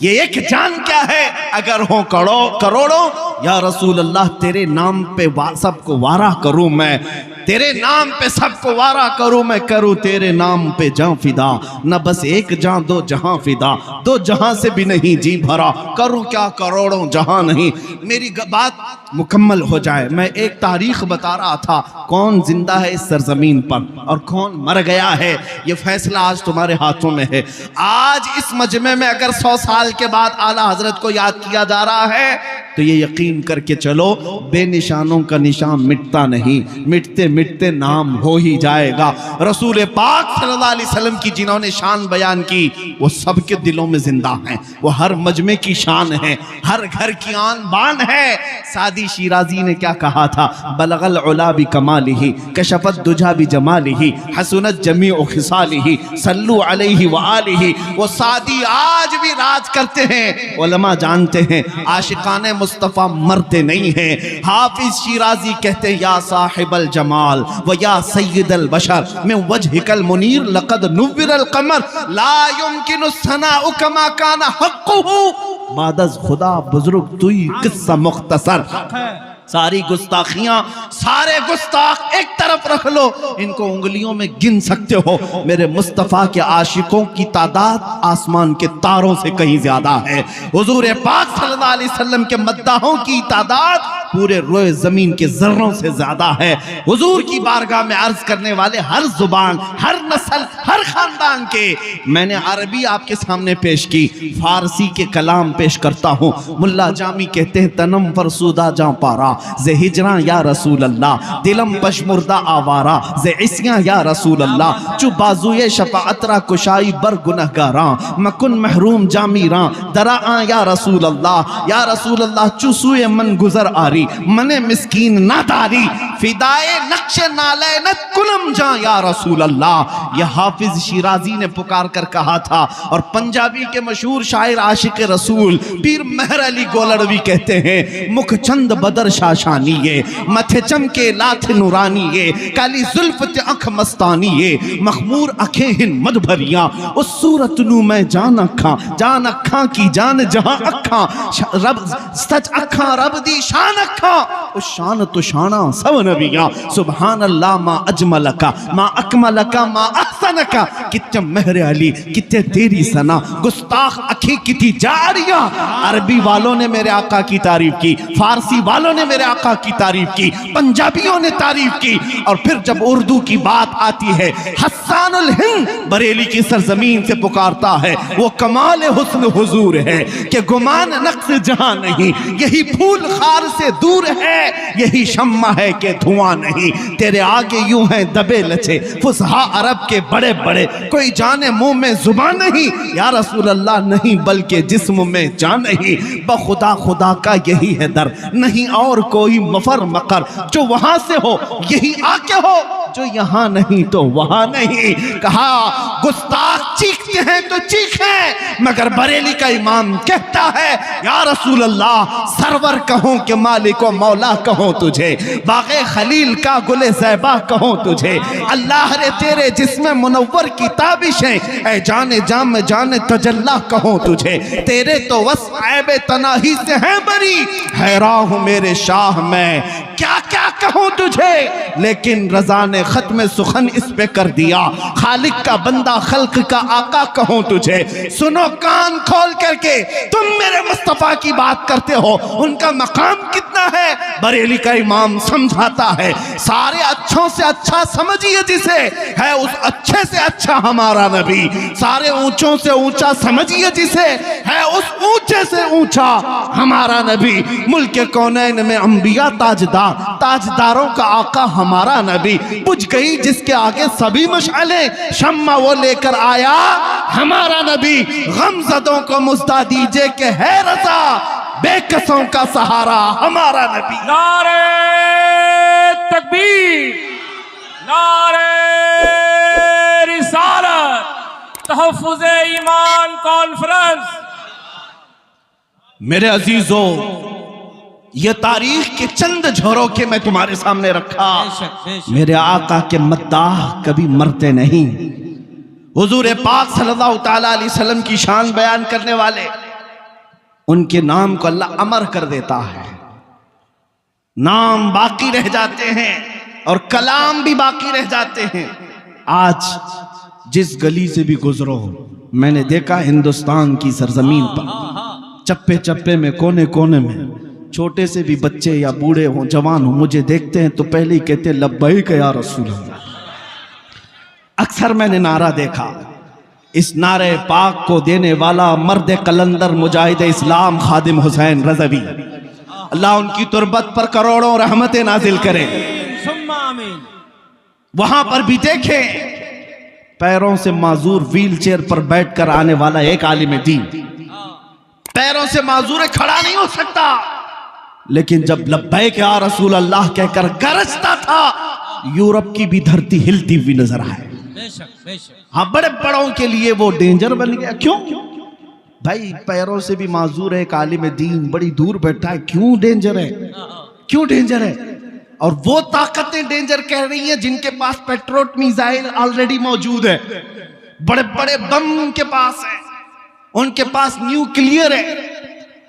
ये एक जान क्या है। अगर हो करोड़ों या रसूल अल्लाह तेरे नाम पे सबको वारा करूं मैं, तेरे नाम पे सबको वारा करूं मैं, करूं तेरे नाम पे जान फिदा, न बस एक जान 2 जहां फिदा, 2 जहां से भी नहीं जी भरा, करूं क्या करोड़ों जहां नहीं। मेरी बात मुकम्मल हो जाए, मैं एक तारीख बता रहा था, कौन जिंदा है इस सरजमीन पर और कौन मर गया है, ये फैसला आज तुम्हारे हाथों में है। आज इस मजमे में अगर 100 साल के बाद आला हजरत को याद किया जा रहा है तो ये यकीन करके चलो बेनिशानों का निशान मिटता नहीं, मिटते मिटते नाम हो ही जाएगा। रसूल पाक सल्लल्लाहु अलैहि वसल्लम की जिन्होंने शान बयान की वो सबके दिलों में जिंदा हैं, वो हर मजमे की शान है, हर घर की आन बान है। सादी शिराजी ने क्या कहा था, बलगल उला बि कमालिही कशफत दुजा बि जमालिही हसनत जमीउ खिसालिही सल्लु अलैहि व आलिही। वो सादी आज भी राज करते हैं, उलमा जानते हैं आशिकाने मुस्तफा मरते नहीं हैं। हाफिज शिराजी कहते हैं या साहिबल जमाल व या सय्यदल बशर में वजहिकल मुनीर लक़द नुव्विरल कमर ला युमकिनु सनाउ कमा काना हक़्क़ुहु बादज़ खुदा बुजुर्ग तुई किस्सा मुख्तसर। सारी गुस्ताखियां, सारे गुस्ताख एक तरफ रख लो, इनको उंगलियों में गिन सकते हो। मेरे मुस्तफ़ा के आशिकों की तादाद आसमान के तारों से कहीं ज्यादा है। हुजूर पाक सल्लल्लाहु अलैहि वसल्लम के मद्दाहों की तादाद पूरे रोए जमीन के जर्रों से ज्यादा है। हुजूर की बारगाह में अर्ज करने वाले हर जुबान, हर नस्ल, हर खानदान के, मैंने अरबी आपके सामने पेश की, फारसी के कलाम पेश करता हूँ। मुल्ला जामी कहते हैं तनम फरसूदा जा पारा जे हिजरा या रसूल अल्लाह, दिलम पशमुर्दा आवारा जे इस्या या रसूल अल्लाह, चु बाजुए शफाअतरा कुशाई बर गुनहगारा मकुन महरूम जामीरा दरा या रसूल अल्लाह, या रसूल अल्लाह चु सुए मन गुजर आरी मने मिस्कीन नादारी फिदाए नक्श नालैनत कुलम जा या रसूल अल्लाह। यह हाफिज शिराजी ने पुकार कर कहा था। और पंजाबी के मशहूर शायर आशिक रसूल पीर मेहर अली गोलड़वी कहते हैं मुख चंद बदर शाशानी ये मथे चमके लाथ नूरानी ये काली जुल्फ ते अख मस्तानी ये मखमूर अखे हिन मद भरिया उस सूरत नू मैं जान अखा की जान जहां अखा रब सच अखा रब दी शान रखा, उस शान तो शाना सब नबिया। सुभान अल्लाह मा अजमलका मा अकमलका मा अहसनका, कितने मेहर अली कितने तेरी सना, गुस्ताख अखी कितनी जारिया। अरबी वालों ने मेरे आका की तारीफ की, फारसी वालों ने मेरे आका की तारीफ की, पंजाबियों ने तारीफ की, और फिर जब उर्दू की बात आती है, हस्सानुल हिंद बरेली की सरजमीन से पुकारता है, वो कमाल हुस्न हुजूर है कि गुमान नक्श जहां नहीं, यही फूल खार से दूर है, यही शम्मा है कि धुआं नहीं। तेरे आगे यूं हैं दबे लचे फुसहा अरब के बड़े बड़े, कोई जाने मुंह में जुबान नहीं, या रसूल अल्लाह नहीं बल्कि जिस्म में जान नहीं। बखुदा खुदा का यही है दर, नहीं और कोई मफर मकर, जो वहां से हो यही आके हो, जो यहाँ नहीं तो वहां नहीं। कहा गुस्ताख चीखते हैं तो चीखें, मगर बरेली का इमाम कहता है या रसूल अल्लाह सरवर कहूं कि मालिक व मौला कहूं तुझे, बागे खलील का गुले ज़ैबा कहूं तुझे, अल्लाह रे तेरे जिस्म मुनव्वर की ताबिशें, ऐ जाने जाम जाने तजल्ला कहूं तुझे, तेरे तो वस ऐबे तनाही से है बरी, हैरान हूं मेरे शाह मैं क्या क्या कहूं तुझे। लेकिन रजा ने खत्म सुखन इस पे कर दिया, खालिक का बंदा खल्क का आका कहूं तुझे। सुनो कान खोल करके, तुम मेरे मुस्तफा की बात करते हो, उनका मकाम कितना है बरेली का इमाम समझाता है। सारे अच्छों से अच्छा समझिए जिसे, है उस अच्छे से अच्छा हमारा नबी। सारे ऊंचों से ऊंचा समझिए जिसे, है उस ऊंचे से ऊंचा हमारा नबी। मुल्क कौनैन में अंबिया ताजदार, ताजदारों का आका हमारा नबी। बुझ गई जिसके आगे सभी मशाले, शम्मा वो लेकर आया हमारा नबी। गमज़दों को मुस्ता दीजिए कि है रज़ा, बेकसों का सहारा हमारा नबी। नारे तकबीर, नारे रिसालत, तहफ़्फ़ुज़े ईमान कॉन्फ्रेंस। मेरे अजीजों, ये तारीख के चंद झरोखे मैं तुम्हारे सामने रखा। मेरे आका के मद्दाह कभी मरते नहीं। हुजूर पाक सल्लल्लाहु तआला अलैहि वसल्लम की शान बयान करने वाले, उनके नाम को अल्लाह अमर कर देता है, नाम बाकी रह जाते हैं और कलाम भी बाकी रह जाते हैं। आज जिस गली से भी गुजरो, मैंने देखा हिंदुस्तान की सरजमीन पर चप्पे चप्पे में कोने कोने में छोटे से भी बच्चे या बूढ़े हों जवान हों, मुझे देखते हैं तो पहले ही कहते हैं लब्बैक या रसूल अल्लाह। अक्सर मैंने नारा देखा, इस नारे पाक को देने वाला मर्द कलंदर मुजाहिद इस्लाम खादिम हुसैन रज़वी, अल्लाह उनकी तुरबत पर करोड़ों रहमतें नाजिल करे। वहां पर भी देखें, पैरों से माजूर व्हील चेयर पर बैठकर आने वाला एक आलिम दीन, पैरों से माजूर खड़ा नहीं हो सकता, लेकिन जब लब्बैक या रसूल अल्लाह कहकर गरजता था, यूरोप की भी धरती हिलती हुई नजर आए। हाँ, बड़े बड़ों के लिए वो डेंजर बन गया। क्यों भाई? पैरों से भी माजूर है एक आलिम दीन, बड़ी दूर बैठा है, क्यों डेंजर है? क्यों डेंजर है? और वो ताकतें डेंजर कह रही हैं जिनके पास पेट्रोट मिसाइल ऑलरेडी मौजूद है, बड़े बड़े बम उनके पास है, उनके पास न्यूक्लियर है।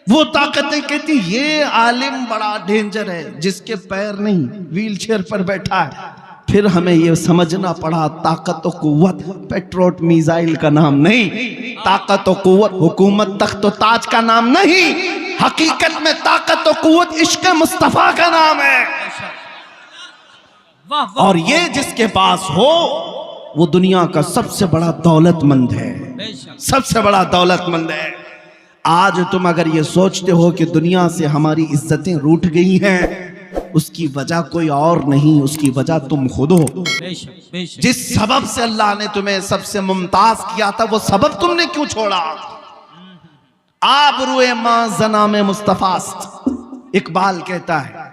वो ताकतें कहती ये आलिम बड़ा डेंजर है, जिसके पैर नहीं, व्हील चेयर पर बैठा है। फिर हमें ये समझना पड़ा, ताकत और कुव्वत पेट्रोट मिसाइल का नाम नहीं, ताकत और कुव्वत हुकूमत तख्त और ताज का नाम नहीं, हकीकत में ताकत और कुव्वत इश्क मुस्तफा का नाम है। और ये जिसके पास हो वो दुनिया का सबसे बड़ा दौलतमंद है, सबसे बड़ा दौलतमंद है। आज तुम अगर ये सोचते हो कि दुनिया से हमारी इज्जतें रूठ गई हैं, उसकी वजह कोई और नहीं, उसकी वजह तुम खुद हो। जिस सबब से अल्लाह ने तुम्हें सबसे मुमताज किया था, वो सबब तुमने क्यों छोड़ा? आबरूए मां ज़नामे मुस्तफास्त, इकबाल कहता है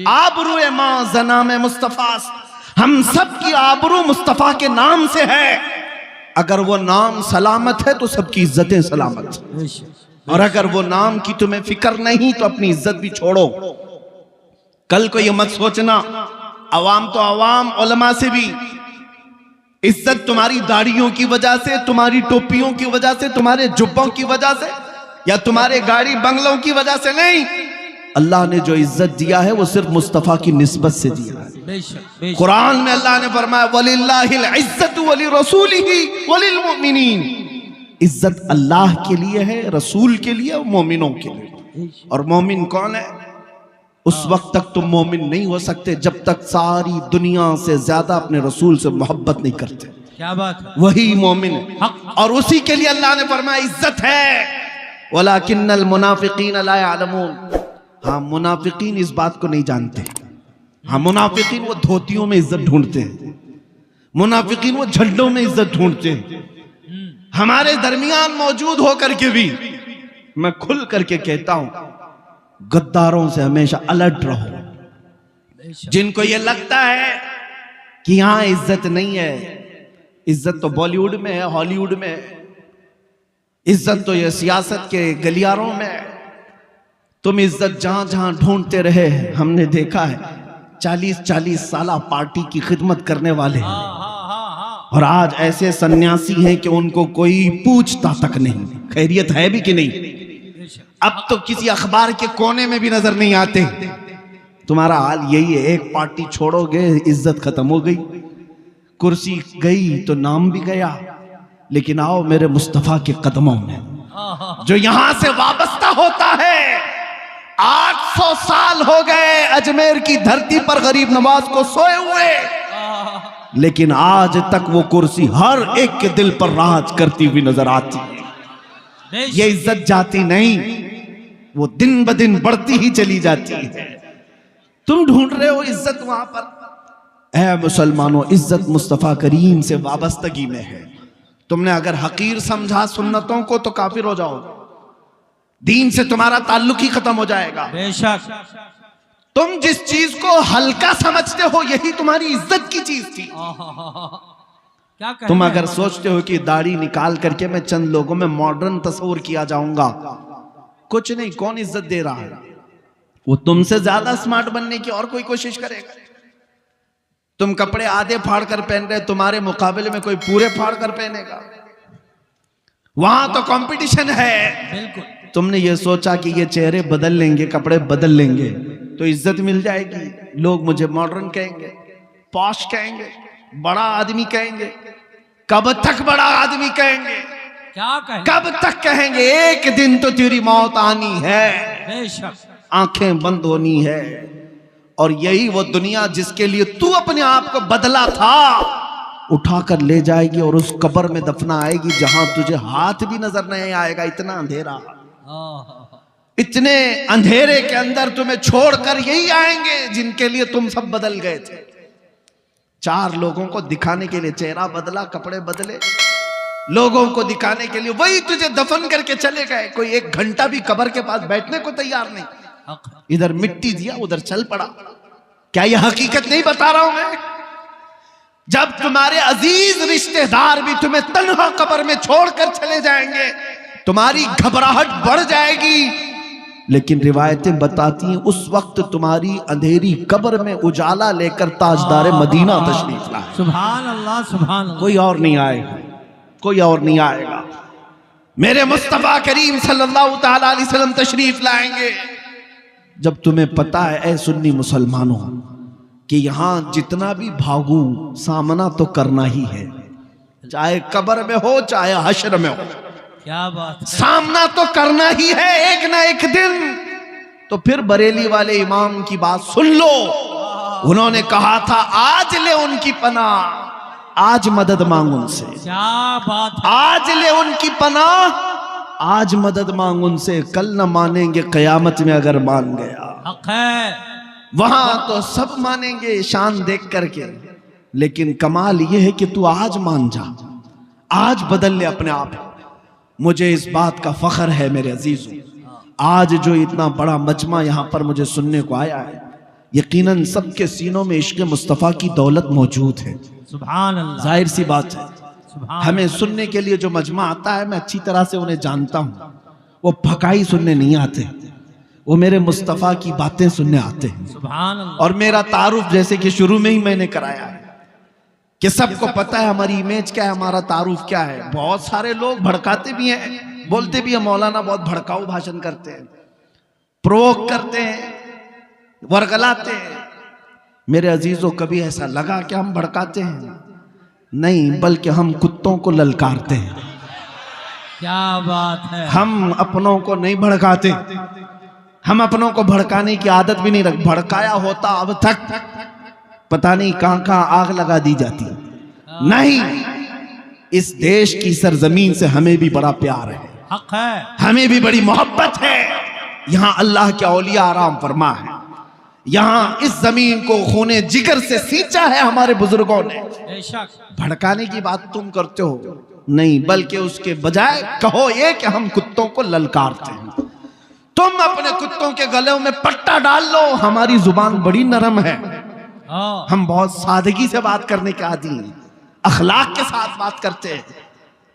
आबरूए मां ज़नामे मुस्तफास्त, हम सब की आबरू मुस्तफा के नाम से है। अगर वो नाम सलामत है तो सबकी इज्जतें सलामत, और अगर वो नाम की तुम्हें फिक्र नहीं तो अपनी इज्जत भी छोड़ो। कल को ये मत सोचना, अवाम तो अवाम, उलमा से भी इज्जत तुम्हारी दाढ़ियों की वजह से, तुम्हारी टोपियों की वजह से, तुम्हारे जुब्बों की वजह से, या तुम्हारे गाड़ी बंगलों की वजह से नहीं। अल्लाह ने जो इज्जत दिया है वो सिर्फ मुस्तफ़ा की निस्बत से दिया है। बेशक बेशक। कुरान में अल्लाह ने फरमाया वलिल्लाहिल इज्जतु वलिरसूलिही वलिलमुमिनीन, इज्जत अल्लाह के लिए है, रसूल के लिए और मोमिनों के लिए। और मोमिन कौन है? उस वक्त तक तुम मोमिन नहीं हो सकते जब तक सारी दुनिया से ज्यादा अपने रसूल से मोहब्बत नहीं करते। क्या बात है, वही मोमिन है। और उसी के लिए अल्लाह ने फरमाया इज्जत है। वलाकिन्नल मुनाफिकीन ला यअलमून, हाँ मुनाफिकीन इस बात को नहीं जानते। हाँ मुनाफिकीन वो धोतियों में इज्जत ढूंढते हैं, मुनाफिकीन वो झंडों में इज्जत ढूंढते हैं। हमारे दरमियान मौजूद होकर के भी मैं खुल करके कहता हूं, गद्दारों से हमेशा अलर्ट रहो। जिनको ये लगता है कि यहां इज्जत नहीं है, इज्जत तो बॉलीवुड में है, हॉलीवुड में है, इज्जत तो ये सियासत के गलियारों में है। तुम इज्जत जहां जहां ढूंढते रहे, हमने देखा है 40-40 साल पार्टी की खिदमत करने वाले हैं और आज ऐसे सन्यासी हैं कि उनको कोई पूछता तक नहीं खैरियत है भी कि नहीं। अब तो किसी अखबार के कोने में भी नजर नहीं आते। तुम्हारा हाल यही है, एक पार्टी छोड़ोगे इज्जत खत्म हो गई, कुर्सी गई तो नाम भी गया। लेकिन आओ मेरे मुस्तफा के कदमों में जो यहां से वाबस्ता होता है। 800 साल हो गए अजमेर की धरती पर गरीब नवाज को सोए हुए, लेकिन आज तक वो कुर्सी हर एक के दिल पर राज करती हुई नजर आती है। ये इज्जत जाती नहीं, वो दिन ब दिन बढ़ती ही चली जाती है। तुम ढूंढ रहे हो इज्जत वहां पर। ऐ मुसलमानों, इज्जत मुस्तफा करीम से वाबस्तगी में है। तुमने अगर हकीर समझा सुन्नतों को तो काफिर हो जाओगे, दीन से तुम्हारा ताल्लुक ही खत्म हो जाएगा। बेशक। तुम जिस चीज को हल्का समझते हो यही तुम्हारी इज्जत की चीज थी। क्या तुम अगर सोचते हो कि दाढ़ी निकाल करके मैं चंद लोगों में मॉडर्न तस्वीर किया जाऊंगा, कुछ नहीं, कौन इज्जत दे रहा है? वो तुमसे ज्यादा स्मार्ट बनने की और कोई कोशिश करेगा। तुम कपड़े आधे फाड़ कर पहन रहे, तुम्हारे मुकाबले में कोई पूरे फाड़ कर पहनेगा। वहां तो कंपटीशन है। बिल्कुल। तुमने ये सोचा कि ये चेहरे बदल लेंगे, कपड़े बदल लेंगे तो इज्जत मिल जाएगी, लोग मुझे मॉडर्न कहेंगे, पॉश कहेंगे, बड़ा आदमी कहेंगे। कब तक बड़ा आदमी कहेंगे? क्या कहेंगे? कब तक कहेंगे? एक दिन तो तेरी मौत आनी है, बेशक। आंखें बंद होनी है। और यही वो दुनिया जिसके लिए तू अपने आप को बदला था उठाकर ले जाएगी और उस कब्र में दफना आएगी जहां तुझे हाथ भी नजर नहीं आएगा। इतना अंधेरा, इतने अंधेरे के अंदर तुम्हें छोड़कर यही आएंगे जिनके लिए तुम सब बदल गए थे। 4 लोगों को दिखाने के लिए चेहरा बदला, कपड़े बदले, लोगों को दिखाने के लिए वही तुझे दफन करके चले गए। कोई 1 घंटा भी कब्र के पास बैठने को तैयार नहीं। इधर मिट्टी दिया, उधर चल पड़ा। क्या यह हकीकत नहीं बता रहा हूं मैं? जब तुम्हारे अजीज रिश्तेदार भी तुम्हें तन्हा कब्र में छोड़कर चले जाएंगे, तुम्हारी घबराहट बढ़ जाएगी। लेकिन रिवायतें बताती हैं उस वक्त तुम्हारी अंधेरी कब्र में उजाला लेकर ताजदार मदीना तशरीफ लाए। सुभान अल्लाह, सुभान अल्लाह। कोई और नहीं आएगा, कोई और नहीं आएगा। मेरे मुस्तफा करीम सल्लल्लाहु तआला अलैहि वसल्लम तशरीफ लाएंगे। जब तुम्हें पता है ऐ सुन्नी मुसलमानों कि यहां जितना भी भागू सामना तो करना ही है, चाहे कब्र में हो चाहे हश्र में हो। क्या बात है। सामना तो करना ही है एक ना एक दिन। तो फिर बरेली वाले इमाम की बात सुन लो। उन्होंने कहा था आज ले उनकी पनाह, आज मदद मांग उनसे। क्या बात है। आज ले उनकी पनाह, आज मदद मांग उनसे। कल न मानेंगे कयामत में अगर मान गया। हक है। वहां तो सब मानेंगे शान देख करके, लेकिन कमाल यह है कि तू आज मान जा, आज बदल ले अपने आप। मुझे इस बात का फख्र है मेरे अजीजों, आज जो इतना बड़ा मजमा यहां पर मुझे सुनने को आया है, यकीनन सबके सीनों में इश्क मुस्तफ़ा की दौलत मौजूद है। सुभान अल्लाह। जाहिर सी बात है, सुभान। हमें सुनने के लिए जो मजमा आता है मैं अच्छी तरह से उन्हें जानता हूं। वो फकाई सुनने नहीं आते, वो मेरे मुस्तफ़ा की बातें सुनने आते हैं। सुभान अल्लाह। और मेरा तारुफ जैसे कि शुरू में ही मैंने कराया है कि सबको पता है हमारी इमेज क्या है, हमारा तारुफ क्या है। बहुत सारे लोग भड़काते भी हैं, बोलते भी हैं मौलाना बहुत भड़काऊ भाषण करते हैं। प्रोवोक करते हैं, वर्गलाते हैं। मेरे अजीजों, कभी ऐसा लगा कि हम भड़काते हैं? नहीं, बल्कि हम कुत्तों को ललकारते हैं। क्या बात है। हम अपनों को नहीं भड़काते, हम अपनों को भड़काने की आदत भी नहीं रख। भड़काया होता अब तक पता नहीं कहां कहां आग लगा दी जाती। नहीं, इस देश की सरजमीन से हमें भी बड़ा प्यार है, हक है, हमें भी बड़ी मोहब्बत है। यहाँ अल्लाह के औलिया आराम फरमा है। यहाँ इस जमीन को खूने जिगर से सींचा है हमारे बुजुर्गों ने। बेशक। भड़काने की बात तुम करते हो, नहीं, बल्कि उसके बजाय कहो ये कि हम कुत्तों को ललकारते हैं। तुम अपने कुत्तों के गले में पट्टा डाल लो। हमारी जुबान बड़ी नरम है, हम बहुत सादगी से बात करने के आदी हैं, अखलाक के साथ बात करते हैं।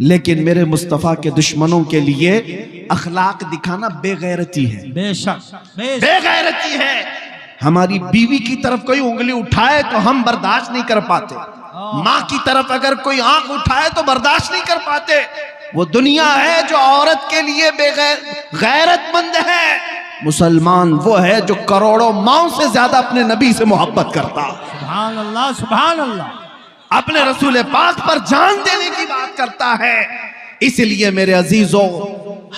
लेकिन मेरे मुस्तफा के दुश्मनों के लिए अखलाक दिखाना बेगैरती है। बेशक, बेगैरती है। हमारी बीवी की तरफ कोई उंगली उठाए तो हम बर्दाश्त नहीं कर पाते। माँ की तरफ अगर कोई आंख उठाए तो बर्दाश्त नहीं कर पाते। वो दुनिया है जो औरत के लिए गैरतमंद है। मुसलमान वो है जो करोड़ों माओं से ज्यादा अपने नबी से मोहब्बत करता। सुभान अल्लाह, सुभान अल्लाह। अपने रसूल पाक पर जान देने की बात करता है। इसलिए मेरे अजीजों,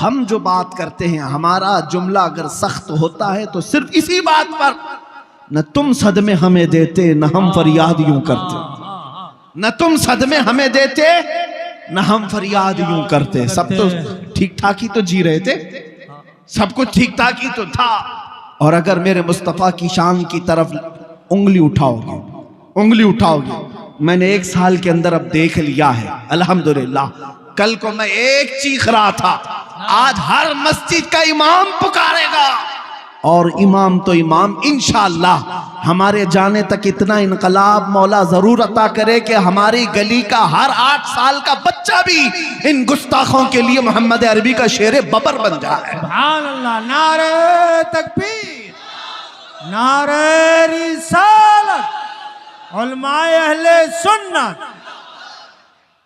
हम जो बात करते हैं, हमारा जुमला अगर सख्त होता है तो सिर्फ इसी बात पर, न तुम सदमे हमें देते न हम फरियाद यूं करते, न तुम सदमे हमें देते न हम फरियाद यूं करते। सब तो ठीक ठाक ही तो जी रहे थे, सब कुछ ठीक ठाक ही तो था। और अगर मेरे मुस्तफा की शान की तरफ उंगली उठाओगे, उंगली उठाओगे, मैंने 1 साल के अंदर अब देख लिया है अल्हम्दुलिल्लाह। कल को मैं एक चीख रहा था, आज हर मस्जिद का इमाम पुकारेगा। और इमाम तो इमाम, इंशाअल्लाह हमारे जाने तक इतना इनकलाब मौला जरूर अता करे कि हमारी गली का हर 8 साल का बच्चा भी इन गुस्ताखों के लिए मोहम्मद अरबी का शेर बबर बन जाए। सुभान अल्लाह। नारे तकबीर, नारे रिसालत, उलमाए अहले सुन्नत।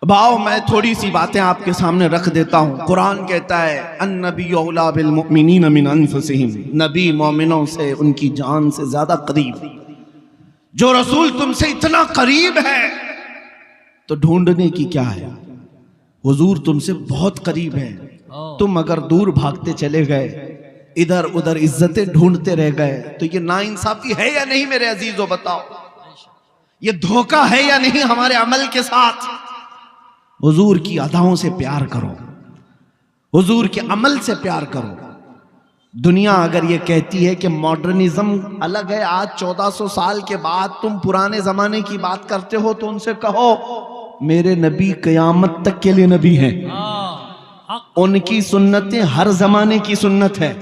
भाव, मैं थोड़ी सी बातें आपके सामने रख देता हूँ। कुरान कहता है अन्नबी औला बिल मुमिनीन मिन अनफुसिहिम, नबी मोमिनों से उनकी जान से ज्यादा करीब। जो रसूल तुमसे इतना करीब है तो ढूंढने की क्या है? हुजूर तुमसे बहुत करीब है। तुम अगर दूर भागते चले गए, इधर उधर इज्जतें ढूंढते रह गए, तो ये नाइंसाफी है या नहीं मेरे अजीजों? बताओ, ये धोखा है या नहीं हमारे अमल के साथ? हुजूर की अदाओं से प्यार करो, हुजूर के अमल से प्यार करो। दुनिया अगर ये कहती है कि मॉडर्निज्म अलग है, आज 1400 साल के बाद तुम पुराने जमाने की बात करते हो, तो उनसे कहो मेरे नबी कयामत तक के लिए नबी हैं। उनकी सुन्नतें हर जमाने की सुन्नत है,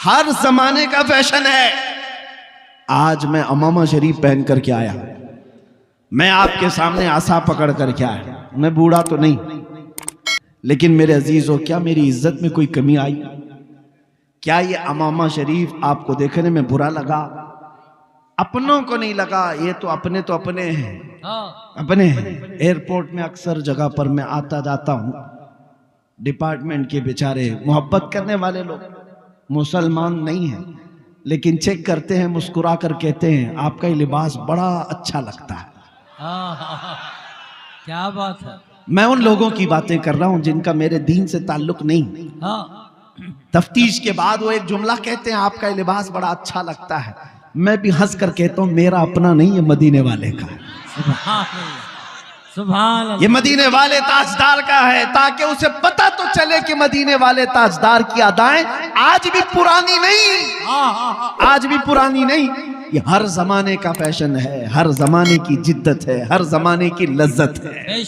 हर जमाने का फैशन है। आज मैं अमामा शरीफ पहन करके आया, मैं आपके सामने आसा पकड़ करके आया। मैं बूढ़ा तो नहीं, लेकिन मेरे अजीजों, क्या मेरी इज्जत में कोई कमी आई? क्या ये अमामा शरीफ आपको देखने में बुरा लगा? अपनों को नहीं लगा, ये तो अपने हैं, अपने हैं। एयरपोर्ट में अक्सर जगह पर मैं आता जाता हूँ, डिपार्टमेंट के बेचारे मोहब्बत करने वाले लोग, मुसलमान नहीं हैं, लेकिन चेक करते हैं, मुस्कुरा कर कहते हैं आपका ये लिबास बड़ा अच्छा लगता है। क्या बात है। मैं उन लोगों की बातें कर रहा हूं जिनका मेरे दीन से ताल्लुक नहीं। तफ्तीश के बाद वो एक जुमला कहते हैं आपका ये लिबास बड़ा अच्छा लगता है। मैं भी हंस कर कहता हूं मेरा अपना नहीं, ये मदीने वाले का है। सुभान अल्लाह। ये मदीने वाले ताजदार का है, ताकि उसे पता तो चले कि मदीने वाले ताजदार की अदाएं आज भी पुरानी नहीं, आज भी पुरानी नहीं। ये हर जमाने का फैशन है, हर जमाने की जिद्दत है, हर जमाने की लज्जत है।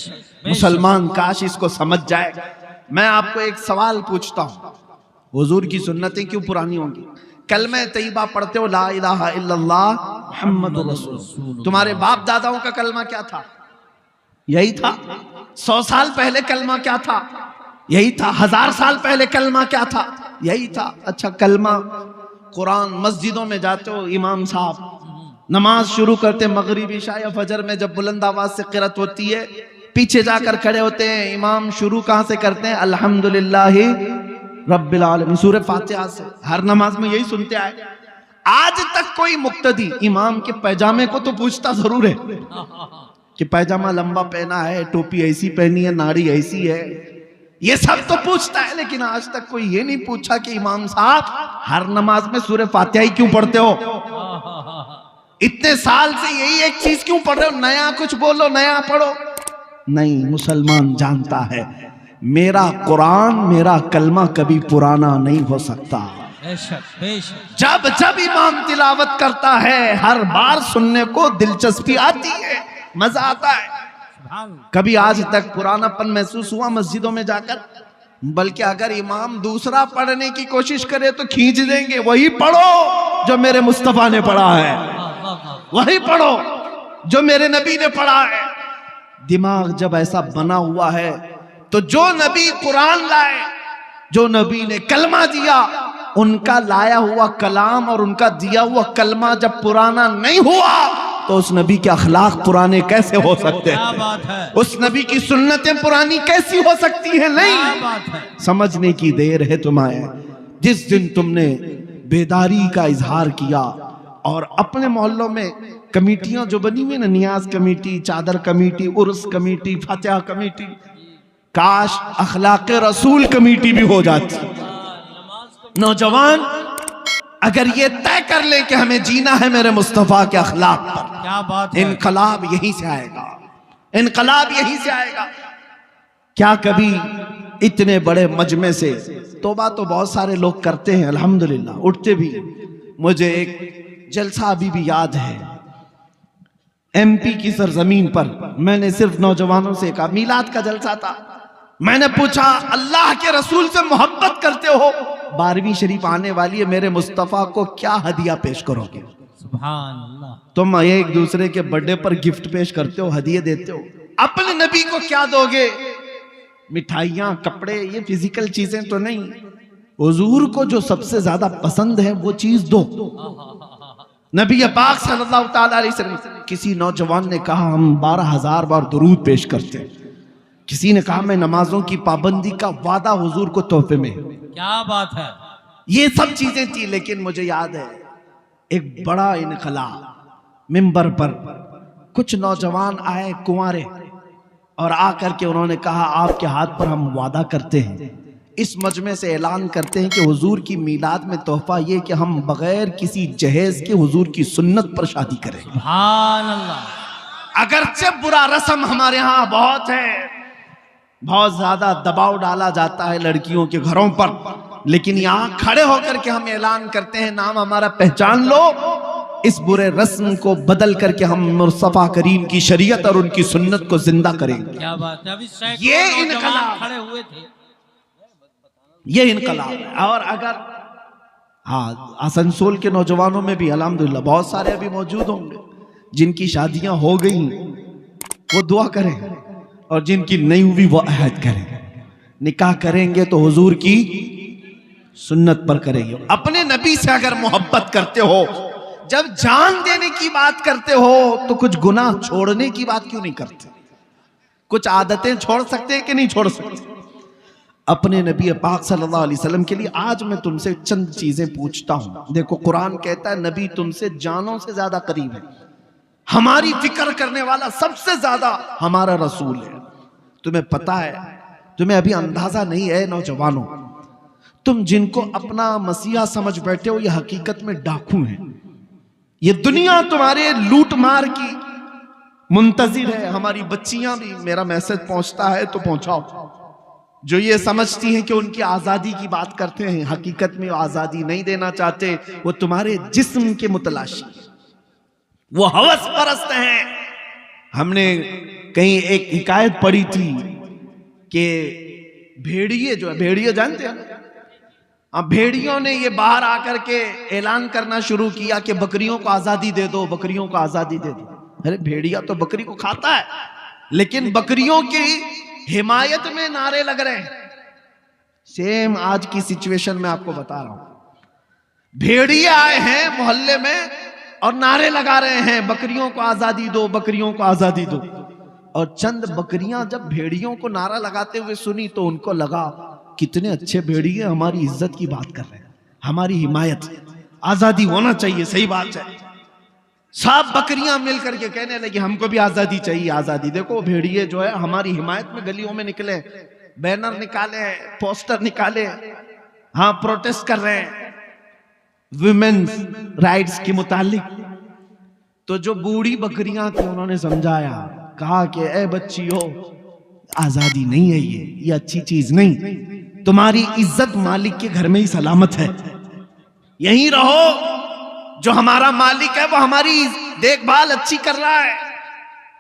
मुसलमान काश इसको समझ जाए। मैं आपको एक सवाल पूछता हूँ, हुजूर की सुन्नतें क्यों पुरानी होंगी? कलमा तैयबा पढ़ते हो, ला इलाहा इल्लल्लाह मुहम्मदुर रसूलुल्लाह। तुम्हारे बाप दादाओं का कलमा क्या था? यही था। 100 साल पहले कलमा क्या था? यही था। 1000 साल पहले कलमा क्या था? यही था। अच्छा, कलमा कुरान मस्जिदों में जाते हो, इमाम साहब नमाज शुरू करते मगरिब इशा या फजर में, जब बुलंद आवाज से क़िरात होती है, पीछे जाकर खड़े होते हैं, इमाम शुरू कहां से करते हैं? अल्हम्दुलिल्लाहि रब्बिल आलमीन, सूरह फातिहा से हर नमाज में यही सुनते आए। आज तक कोई मुक्तदी इमाम के पैजामे को तो पूछता जरूर है कि पैजामा लंबा पहना है, टोपी ऐसी पहनी है, नाड़ी ऐसी है, ये सब तो पूछता है, लेकिन आज तक कोई ये नहीं पूछा कि इमाम साहब हर नमाज में सूरह फातिहा ही क्यों पढ़ते हो? इतने साल से यही एक चीज क्यों पढ़ रहे हो? नया कुछ बोलो, नया पढ़ो। नहीं, मुसलमान जानता है मेरा कुरान, मेरा कलमा कभी पुराना नहीं हो सकता। जब जब इमाम तिलावत करता है हर बार सुनने को दिलचस्पी आती है, मजा आता है। कभी आज तक पुरानापन महसूस हुआ मस्जिदों में जाकर? बल्कि अगर इमाम दूसरा पढ़ने की कोशिश करे तो खींच देंगे, वही पढ़ो जो मेरे मुस्तफा ने पढ़ा है, वही पढ़ो जो मेरे नबी ने पढ़ा है। दिमाग जब ऐसा बना हुआ है तो जो नबी कुरान लाए, जो नबी ने कलमा दिया, उनका लाया हुआ कलाम और उनका दिया हुआ कलमा जब पुराना नहीं हुआ तो उस नबी के अखलाक पुराने कैसे हो सकते हैं? उस नबी की सुन्नतें पुरानी कैसी हो सकती हैं? नहीं, समझने की देर है तुम्हें। जिस दिन तुमने बेदारी का इजहार किया और अपने मोहल्लों में कमेटियां जो बनी हुई ना, नियाज कमेटी, चादर कमेटी, उर्स कमेटी, फातिहा कमेटी, काश अखलाक रसूल कमेटी भी हो जाती। नौजवान अगर ये तय कर ले कि हमें जीना है मेरे मुस्तफा के अखलाक पर, क्या बात है। इनकलाब यहीं से आएगा, इनकलाब यहीं से आएगा। क्या कभी इतने बड़े मजमे से तौबा तो बहुत सारे लोग करते हैं अल्हम्दुलिल्लाह, उठते भी। मुझे एक जलसा अभी भी याद है, एमपी की सरजमीन पर मैंने सिर्फ नौजवानों से कहा, मीलाद का जलसा था, मैंने पूछा अल्लाह के रसूल से मोहब्बत करते हो, 12वीं शरीफ आने वाली है, मेरे मुस्तफा को क्या हदिया पेश करोगे? सुभान अल्लाह। तुम एक दूसरे के बर्थडे पर गिफ्ट पेश करते हो, हदिये देते हो, अपने नबी को क्या दोगे? मिठाइयां, कपड़े, ये फिजिकल चीजें तो नहीं। हुजूर को जो सबसे ज्यादा पसंद है वो चीज दो। नबी पाक सल्लल्लाहु ताला अलैहि वसल्लम, किसी नौजवान ने कहा हम 12,000 बार दुरूद पेश करते हैं, किसी ने कहा मैं नमाजों की पाबंदी का वादा हुजूर को तोहफे में। क्या बात है। ये सब चीजें थी, लेकिन मुझे याद है एक बड़ा इनकलाब, मिंबर पर कुछ नौजवान आए कुंवारे और आकर के उन्होंने कहा आपके हाथ पर हम वादा करते हैं, इस मजमे से ऐलान करते हैं कि हुजूर की मीलाद में तोहफा ये कि हम बगैर किसी जहेज के हुजूर की सुन्नत पर शादी करें। सुभान अल्लाह। अगरचे बुरा रस्म हमारे यहाँ बहुत है, बहुत ज्यादा दबाव डाला जाता है लड़कियों के घरों पर, लेकिन यहाँ खड़े होकर के हम ऐलान करते हैं नाम हमारा पहचान लो, इस बुरे रस्म को बदल करके हम मुस्तफा करीम की शरीयत और उनकी सुन्नत को जिंदा करेंगे। क्या बात है। अभी ये इनकलाब खड़े हुए थे, ये इनकलाब है। और अगर हाँ, आसनसोल के नौजवानों में भी अल्हम्दुलिल्लाह बहुत सारे अभी मौजूद होंगे जिनकी शादियां हो गई, वो दुआ करें, और जिनकी नहीं हुई वो अहद करें। निकाह करेंगे तो हुजूर की सुन्नत पर करेंगे। अपने नबी से अगर मोहब्बत करते हो, जब जान देने की बात करते हो तो कुछ गुनाह छोड़ने की बात क्यों नहीं करते? कुछ आदतें छोड़ सकते हैं कि नहीं छोड़ सकते? अपने नबी पाक सल्लल्लाहु अलैहि वसल्लम के लिए आज मैं तुमसे चंद चीजें पूछता हूं। देखो कुरान कहता है नबी तुमसे जानों से ज्यादा करीब है, हमारी फिक्र करने वाला सबसे ज्यादा हमारा रसूल है। तुम्हें पता है, तुम्हें अभी अंदाजा नहीं है नौजवानों, तुम जिनको अपना मसीहा समझ बैठे हो ये हकीकत में डाकू हैं। ये दुनिया तुम्हारे लूट मार की मुंतजिर है। हमारी बच्चियां भी, मेरा मैसेज पहुंचता है तो पहुंचाओ, जो ये समझती हैं कि उनकी आजादी की बात करते हैं, हकीकत में वो आजादी नहीं देना चाहते, वो तुम्हारे जिस्म के मुतलाशी, वो हवस परस्त हैं। हमने कहीं एक हिकायत पढ़ी थी कि भेड़िए जो है, भेड़िए जानते हैं, अब भेड़ियों ने ये बाहर आकर के ऐलान करना शुरू किया कि बकरियों को आजादी दे दो, बकरियों को आजादी दे दो। अरे भेड़िया तो बकरी को खाता है, लेकिन बकरियों की हिमायत में नारे लग रहे हैं। सेम आज की सिचुएशन में आपको बता रहा हूं, भेड़िए आए हैं मोहल्ले में और नारे लगा रहे हैं बकरियों को आजादी दो, बकरियों को आजादी दो। और चंद बकरियां जब भेड़ियों को नारा लगाते हुए सुनी तो उनको लगा कितने अच्छे भेड़िए हमारी इज्जत की बात कर रहे हैं, हमारी हिमायत, आजादी होना चाहिए। सही बात है। सब बकरियां मिलकर के कहने लगी हमको भी आजादी चाहिए, आजादी। देखो भेड़िए जो है हमारी हिमायत में गलियों में निकले, बैनर निकाले, पोस्टर निकाले, हाँ प्रोटेस्ट कर रहे हैं वुमेन्स राइट्स के मुतालिक। तो जो बूढ़ी बकरियां थी उन्होंने समझाया, कहा कि ए बच्चियों, आजादी नहीं है ये अच्छी चीज नहीं, तुम्हारी इज्जत मालिक के घर में ही सलामत है, यहीं रहो, जो हमारा मालिक है वो हमारी देखभाल अच्छी कर रहा है,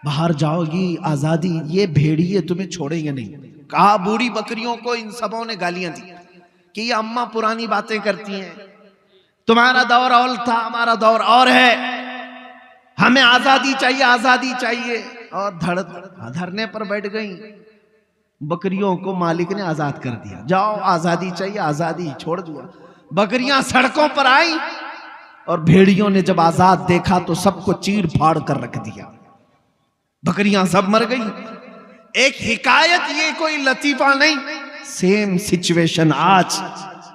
बाहर जाओगी आजादी, ये भेड़िए तुम्हें छोड़ेंगे नहीं। कहा बूढ़ी बकरियों को इन सबों ने गालियां दी कि ये अम्मा पुरानी बातें करती हैं, तुम्हारा दौर और था, हमारा दौर और है, हमें आजादी चाहिए, आजादी चाहिए। और धरने पर बैठ गई। बकरियों को मालिक ने आजाद कर दिया, जाओ आजादी चाहिए, आजादी छोड़ दिया। बकरियां सड़कों पर आई और भेड़ियों ने जब आजाद देखा तो सबको चीर फाड़ कर रख दिया, बकरियां सब मर गई। एक हिकायत, ये कोई लतीफा नहीं, सेम सिचुएशन आज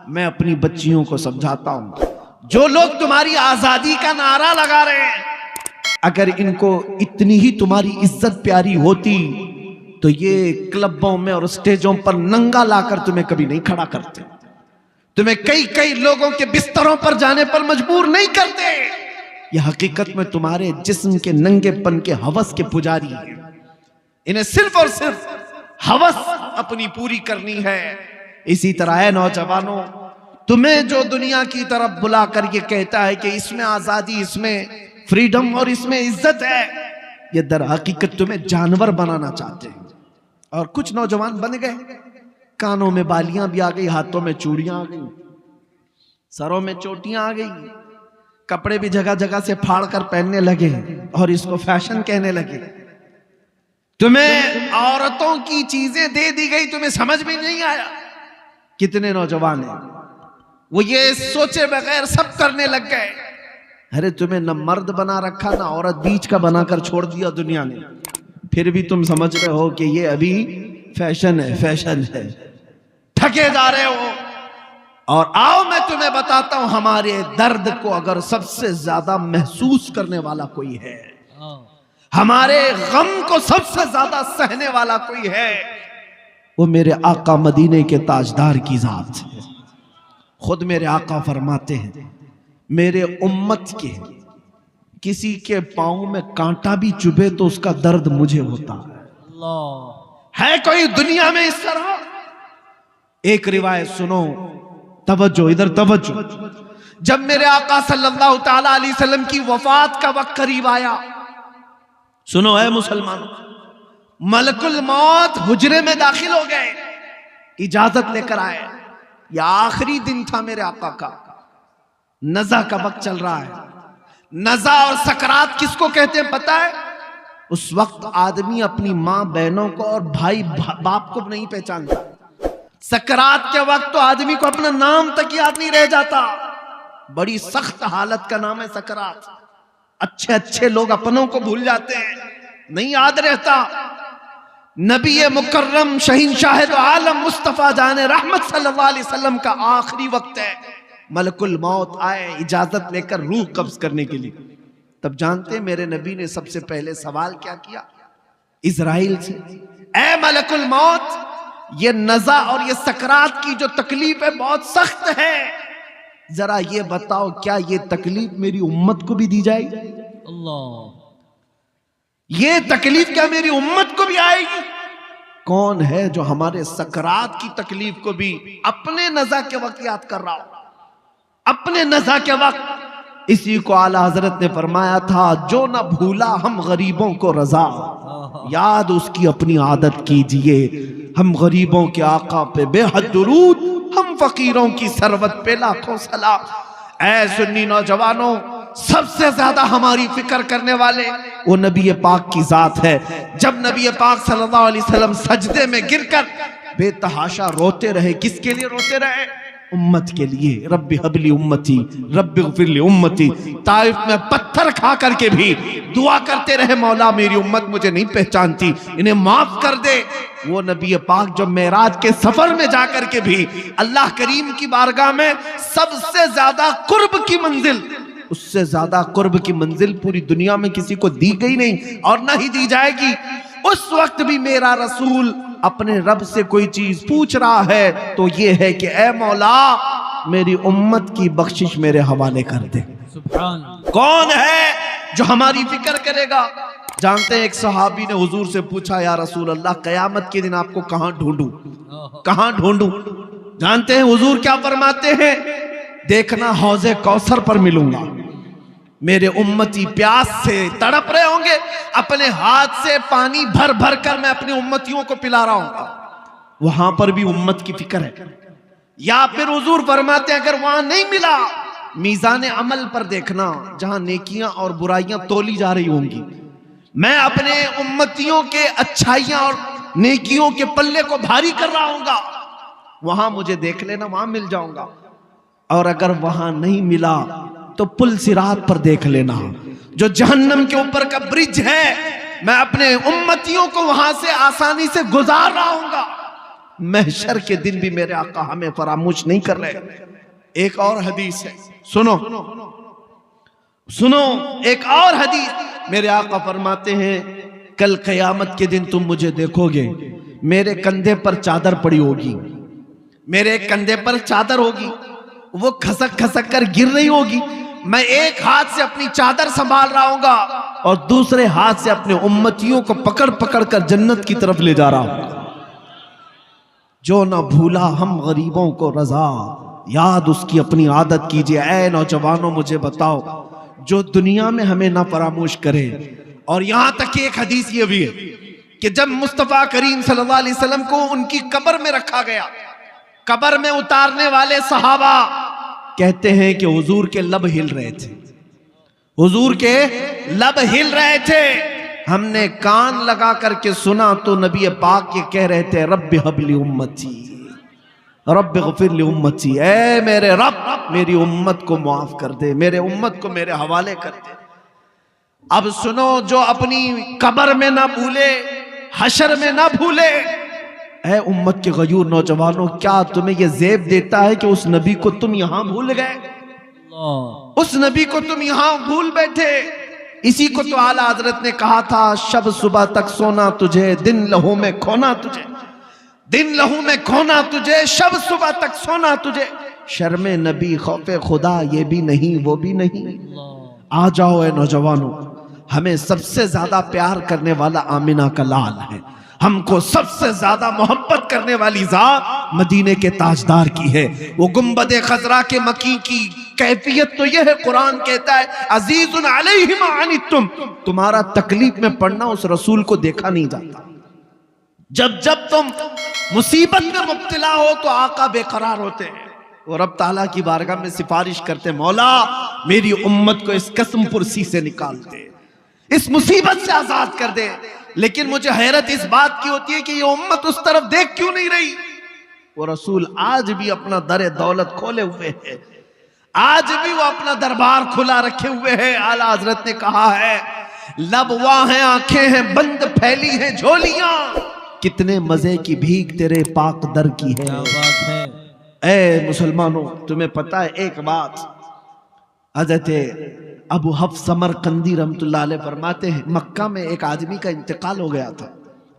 मैं अपनी बच्चियों को समझाता हूं। जो लोग तुम्हारी आजादी का नारा लगा रहे हैं, अगर इनको इतनी ही तुम्हारी इज्जत प्यारी होती तो ये क्लबों में और स्टेजों पर नंगा लाकर तुम्हें कभी नहीं खड़ा करते, तुम्हें कई कई लोगों के बिस्तरों पर जाने पर मजबूर नहीं करते। यह हकीकत में तुम्हारे जिस्म के नंगेपन के हवस के पुजारी हैं। इन्हें सिर्फ और सिर्फ हवस अपनी पूरी करनी है। इसी तरह है नौजवानों, तुम्हें जो दुनिया की तरफ बुला कर ये कहता है कि इसमें आजादी, इसमें फ्रीडम और इसमें इज्जत है, ये दर हकीकत तुम्हें जानवर बनाना चाहते हैं। और कुछ नौजवान बन गए, कानों में बालियां भी आ गई, हाथों में चूड़ियां आ गई, सरों में चोटियां आ गई, कपड़े भी जगह जगह से फाड़ कर पहनने लगे और इसको फैशन कहने लगे। तुम्हें औरतों की चीजें दे दी गई, तुम्हें समझ में नहीं आया। कितने नौजवान हैं वो ये सोचे बगैर सब करने लग गए। अरे तुम्हें न मर्द बना रखा, ना औरत, बीच का बनाकर छोड़ दिया दुनिया ने, फिर भी तुम समझ रहे हो कि ये अभी फैशन है, फैशन है, ठगे जा रहे हो। और आओ मैं तुम्हें बताता हूं, हमारे दर्द को अगर सबसे ज्यादा महसूस करने वाला कोई है, हमारे गम को सबसे ज्यादा सहने वाला कोई है, वो मेरे आका मदीने के ताजदार की जात है। खुद मेरे आका फरमाते हैं, मेरे उम्मत के किसी के पांव में कांटा भी चुभे तो उसका दर्द मुझे होता है कोई दुनिया में इस तरह? एक रिवायत सुनो, तवज्जो, इधर तवज्जो। जब मेरे आका सल्लल्लाहु ताला अलैहि वसल्लम की वफात का वक्त करीब आया, सुनो है मुसलमानों, मलकुल मौत हुजरे में दाखिल हो गए, इजाजत लेकर आए। यह आखिरी दिन था मेरे आका का, नज़ा का वक्त चल रहा है। नज़ा और सकरात किसको कहते हैं पता है? उस वक्त आदमी अपनी माँ बहनों को और भाई बाप को नहीं पहचानता। सकरात के वक्त तो आदमी को अपना नाम तक याद नहीं रह जाता। बड़ी सख्त हालत का नाम है सकरात। अच्छे अच्छे लोग अपनों को भूल जाते हैं, नहीं याद रहता। नबी मुकर्रम शहींशाह दो आलम मुस्तफा जाने रहमत सल्लल्लाहु अलैहि वसल्लम का आखिरी वक्त है। मलकुल मौत आए इजाजत लेकर रूह कब्ज करने के लिए। तब जानते मेरे नबी ने सबसे पहले सवाल क्या किया इजराइल से? ऐ मलकुल मौत, ये नज़ा और ये सकरात की जो तकलीफ है बहुत सख्त है, जरा ये बताओ क्या ये तकलीफ मेरी उम्मत को भी दी जाएगी? अल्लाह, ये तकलीफ क्या मेरी उम्मत को भी आएगी? कौन है जो हमारे सकरात की तकलीफ को भी अपने नज़ा के वक्त याद कर रहा हो? अपने नज़ा के वक्त। इसी को आला हजरत ने फरमाया था, जो न भूला हम गरीबों को रजा, याद उसकी अपनी आदत कीजिए। हम गरीबों के आका पे बेहद दुरूद, हम फकीरों की सरवत पे लाखों सलाम। ऐ सुन्नी नौजवानों, सबसे ज्यादा हमारी फिक्र करने वाले वो नबी पाक की जात है। जब नबी पाक सल्लल्लाहु अलैहि वसल्लम सजदे में गिरकर बेतहाशा रोते रहे, किसके लिए रोते रहे? उम्मत के लिए, रब्बी हबली उम्मती रब्बी ग़फ़िरली उम्मती। ताइफ में पत्थर खा करके भी दुआ करते रहे, मौला मेरी उम्मत मुझे नहीं पहचानती, इन्हें माफ कर दे। वो नबी पाक जो मेराज के सफर में जाकर के भी अल्लाह करीम की बारगाह में सबसे ज्यादा कुर्ब की मंजिल, उससे ज्यादा कुर्ब की मंजिल पूरी दुनिया में किसी को दी गई नहीं और ना ही दी जाएगी। उस वक्त भी मेरा रसूल अपने रब से कोई चीज पूछ रहा है तो ये है कि ऐ मौला मेरी उम्मत की बख्शिश मेरे हवाले कर दे। सुभान। कौन है जो हमारी फिक्र करेगा? जानते हैं एक सहाबी ने हुजूर से पूछा, या रसूल अल्लाह कयामत के दिन आपको कहां ढूंढूं, कहां ढूंढूं? जानते हैं हुजूर क्या फरमाते हैं? देखना हौज़े कौसर पर मिलूंगा, मेरे उम्मती प्यास से तड़प रहे होंगे, अपने हाथ से पानी भर भर कर मैं अपनी उम्मतियों को पिला रहा हूं। वहां पर भी उम्मत की फिक्र है। या फिर हुजूर फरमाते हैं अगर वहां नहीं मिला, मीज़ान अमल पर देखना जहां नेकियां और बुराइयां तोली जा रही होंगी, मैं अपने उम्मतियों के अच्छाइयां और नेकियों के पल्ले को भारी कर रहा हूंगा, वहां मुझे देख लेना, वहां मिल जाऊंगा। और अगर वहां नहीं मिला तो पुल सिरात पर देख लेना, जो जहन्नम के ऊपर का ब्रिज है, मैं अपने उम्मतियों को वहां से आसानी से गुजार रहा हूंगा। महशर के दिन भी मेरे आका हमें फरामोश नहीं कर रहे। एक और हदीस है, सुनो सुनो, एक और हदीस मेरे आका फरमाते हैं कल क़यामत के दिन तुम मुझे देखोगे, मेरे कंधे पर चादर पड़ी होगी, मेरे कंधे पर चादर होगी, वो खसक खसक कर गिर रही होगी, मैं एक हाथ से अपनी चादर संभाल रहा हूंगा और दूसरे हाथ से अपने उम्मतियों को पकड़ पकड़ कर जन्नत की तरफ ले जा रहा हूं। जो ना भूला हम गरीबों को रजा, याद उसकी अपनी आदत कीजिए। ऐ नौजवानों मुझे बताओ, जो दुनिया में हमें ना फरामोश करे। और यहां तक कि एक हदीस ये भी है कि जब मुस्तफा करीम सल्लल्लाहु अलैहि वसल्लम को उनकी कब्र में रखा गया, कब्र में उतारने वाले सहाबा कहते हैं कि हुजूर के लब हिल रहे थे, हुजूर के लब हिल रहे थे। हमने कान लगा करके सुना तो नबी पाक ये कह रहे थे, रब्बी हबली उम्मती रब्बी ग़फ़िरली उम्मती, ऐ मेरे रब मेरी उम्मत को माफ कर दे, मेरे उम्मत को मेरे हवाले कर दे। अब सुनो, जो अपनी कब्र में ना भूले, हशर में ना भूले। ऐ उम्मत के गयूर नौजवानों, क्या तुम्हें यह ज़ेब देता है कि उस नबी को तुम यहां भूल गए, उस नबी को तुम यहां भूल बैठे? इसी को तो आला हजरत ने कहा था, शब सुबह तक सोना तुझे, दिन लहू में खोना तुझे, दिन लहू में खोना तुझे, शब सुबह तक सोना तुझे। शर्मे नबी खौफे खुदा ये भी नहीं वो भी नहीं। आ जाओ ऐ नौजवानों, हमें सबसे ज्यादा प्यार करने वाला आमिना का लाल है, हमको सबसे ज्यादा मोहब्बत करने वाली जात मदीने के ताजदार की है। वो गुंबद खजरा के मकी की कैफियत तो यह है, कुरान कहता है अजीजुन अलैहि मा अनितुम, तुम्हारा तकलीफ में पड़ना उस रसूल को देखा नहीं जाता। जब जब तुम मुसीबत में मुब्तला हो तो आका बेकरार होते हैं और रब ताला की बारगाह में सिफारिश करते, मौला मेरी उम्मत को इस कसम पुरसी से निकाल दे, इस मुसीबत से आजाद कर दे। लेकिन मुझे हैरत इस बात की होती है कि ये उम्मत उस तरफ देख क्यों नहीं रही? वो रसूल आज भी अपना दर दौलत खोले हुए है, आज भी वो अपना दरबार खुला रखे हुए है। आला हजरत ने कहा है, लब वाह हैं, आंखें हैं बंद, फैली हैं झोलियां, कितने मजे की भीख तेरे पाक दर की है। क्या बात है। ऐ मुसलमानों, तुम्हें पता है एक बात, हज़रत अबू हफ्स समरकंदी रहमतुल्लाह अलैह फरमाते हैं, मक्का में एक आदमी का इंतकाल हो गया था।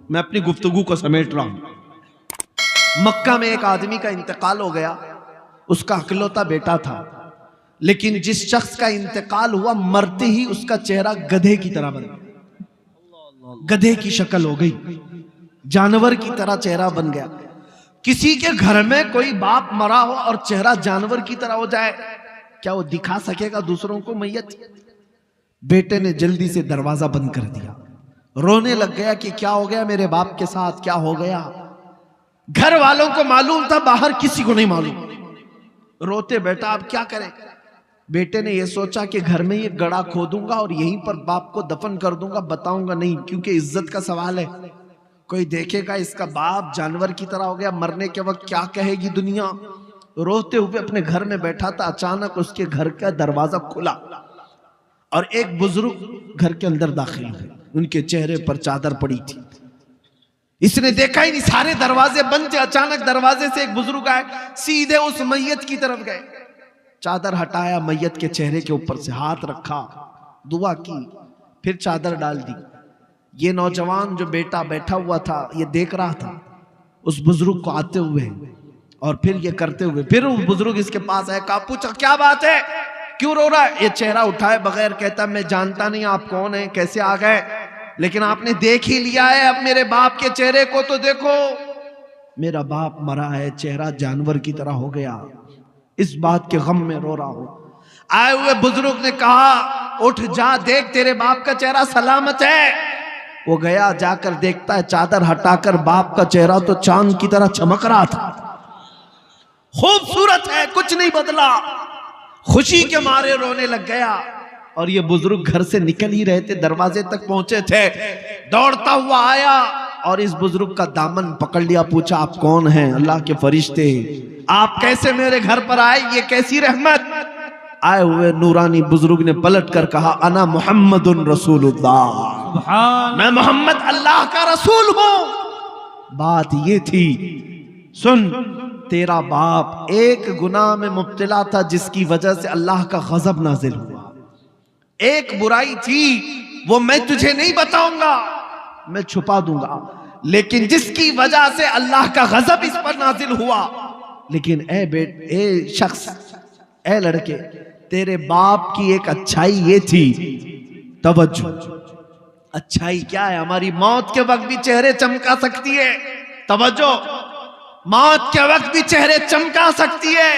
मैं अपनी गुफ्तगू को समेट रहा हूं। मक्का में एक आदमी का इंतकाल हो गया, उसका अकलौता बेटा था, लेकिन जिस शख्स का इंतकाल हुआ मरते ही उसका चेहरा गधे की तरह बन गया, गधे की शक्ल हो गई, जानवर की तरह चेहरा बन गया। किसी के घर में कोई बाप मरा हो और चेहरा जानवर की तरह हो जाए, क्या वो दिखा सकेगा दूसरों को मैयत? बेटे ने जल्दी से दरवाजा बंद कर दिया, रोने लग गया कि क्या हो गया मेरे बाप के साथ, क्या हो गया। घर वालों को मालूम था, बाहर किसी को नहीं मालूम। रोते बेटा अब क्या करें? बेटे ने यह सोचा कि घर में ये गड़ा खोदूंगा और यहीं पर बाप को दफन कर दूंगा, बताऊंगा नहीं, क्योंकि इज्जत का सवाल है। कोई देखेगा इसका बाप जानवर की तरह हो गया, मरने के वक्त क्या कहेगी दुनिया। रोते हुए अपने घर में बैठा था, अचानक उसके घर का दरवाजा खुला और एक बुजुर्ग घर के अंदर दाखिल हुए। उनके चेहरे पर चादर पड़ी थी। इसने देखा ही नहीं, सारे दरवाजे बंद थे। अचानक दरवाजे से एक बुजुर्ग आए, सीधे उस मैयत की तरफ गए, चादर हटाया, मैयत के चेहरे के ऊपर से हाथ रखा, दुआ की, फिर चादर डाल दी। ये नौजवान जो बेटा बैठा हुआ था, ये देख रहा था उस बुजुर्ग को आते हुए और फिर ये करते हुए। फिर उस बुजुर्ग इसके पास आया, कहा, पूछा क्या बात है, क्यों रो रहा है? ये चेहरा उठाए बगैर कहता, मैं जानता नहीं आप कौन है, कैसे आ गए, लेकिन आपने देख ही लिया है, अब मेरे बाप के चेहरे को तो देखो। मेरा बाप मरा है, चेहरा जानवर की तरह हो गया, इस बात के गम में रो रहा हूं। आए हुए बुजुर्ग ने कहा, उठ जा, देख तेरे बाप का चेहरा सलामत है। वो गया, जाकर देखता है चादर हटाकर बाप का चेहरा तो चांद की तरह चमक रहा था, खूबसूरत है, कुछ नहीं बदला। खुशी के मारे रोने लग गया। और ये बुजुर्ग घर से निकल ही रहे थे, दरवाजे तक पहुंचे थे, दौड़ता हुआ आया और इस बुजुर्ग का दामन पकड़ लिया, पूछा आप कौन हैं? अल्लाह के फरिश्ते, आप कैसे मेरे घर पर आए, ये कैसी रहमत? आए हुए नूरानी बुजुर्ग ने पलट कर कहा, अना मुहम्मदुन रसूलुल्लाह, मैं मोहम्मद अल्लाह का रसूल हूं। बात ये थी, सुन, तेरा बाप एक गुनाह में मुब्तला था जिसकी वजह से अल्लाह का गजब नाजिल हुआ। एक बुराई थी, वो मैं तुझे नहीं बताऊंगा, मैं छुपा दूंगा, लेकिन जिसकी वजह से अल्लाह का गजब इस पर नाजिल हुआ। लेकिन ए शख्स, ए लड़के, तेरे बाप की एक अच्छाई ये थी, तवज्जो। अच्छाई क्या है? हमारी मौत के वक्त भी चेहरे चमका सकती है, तवज्जो, मौत के वक्त भी चेहरे चमका सकती है।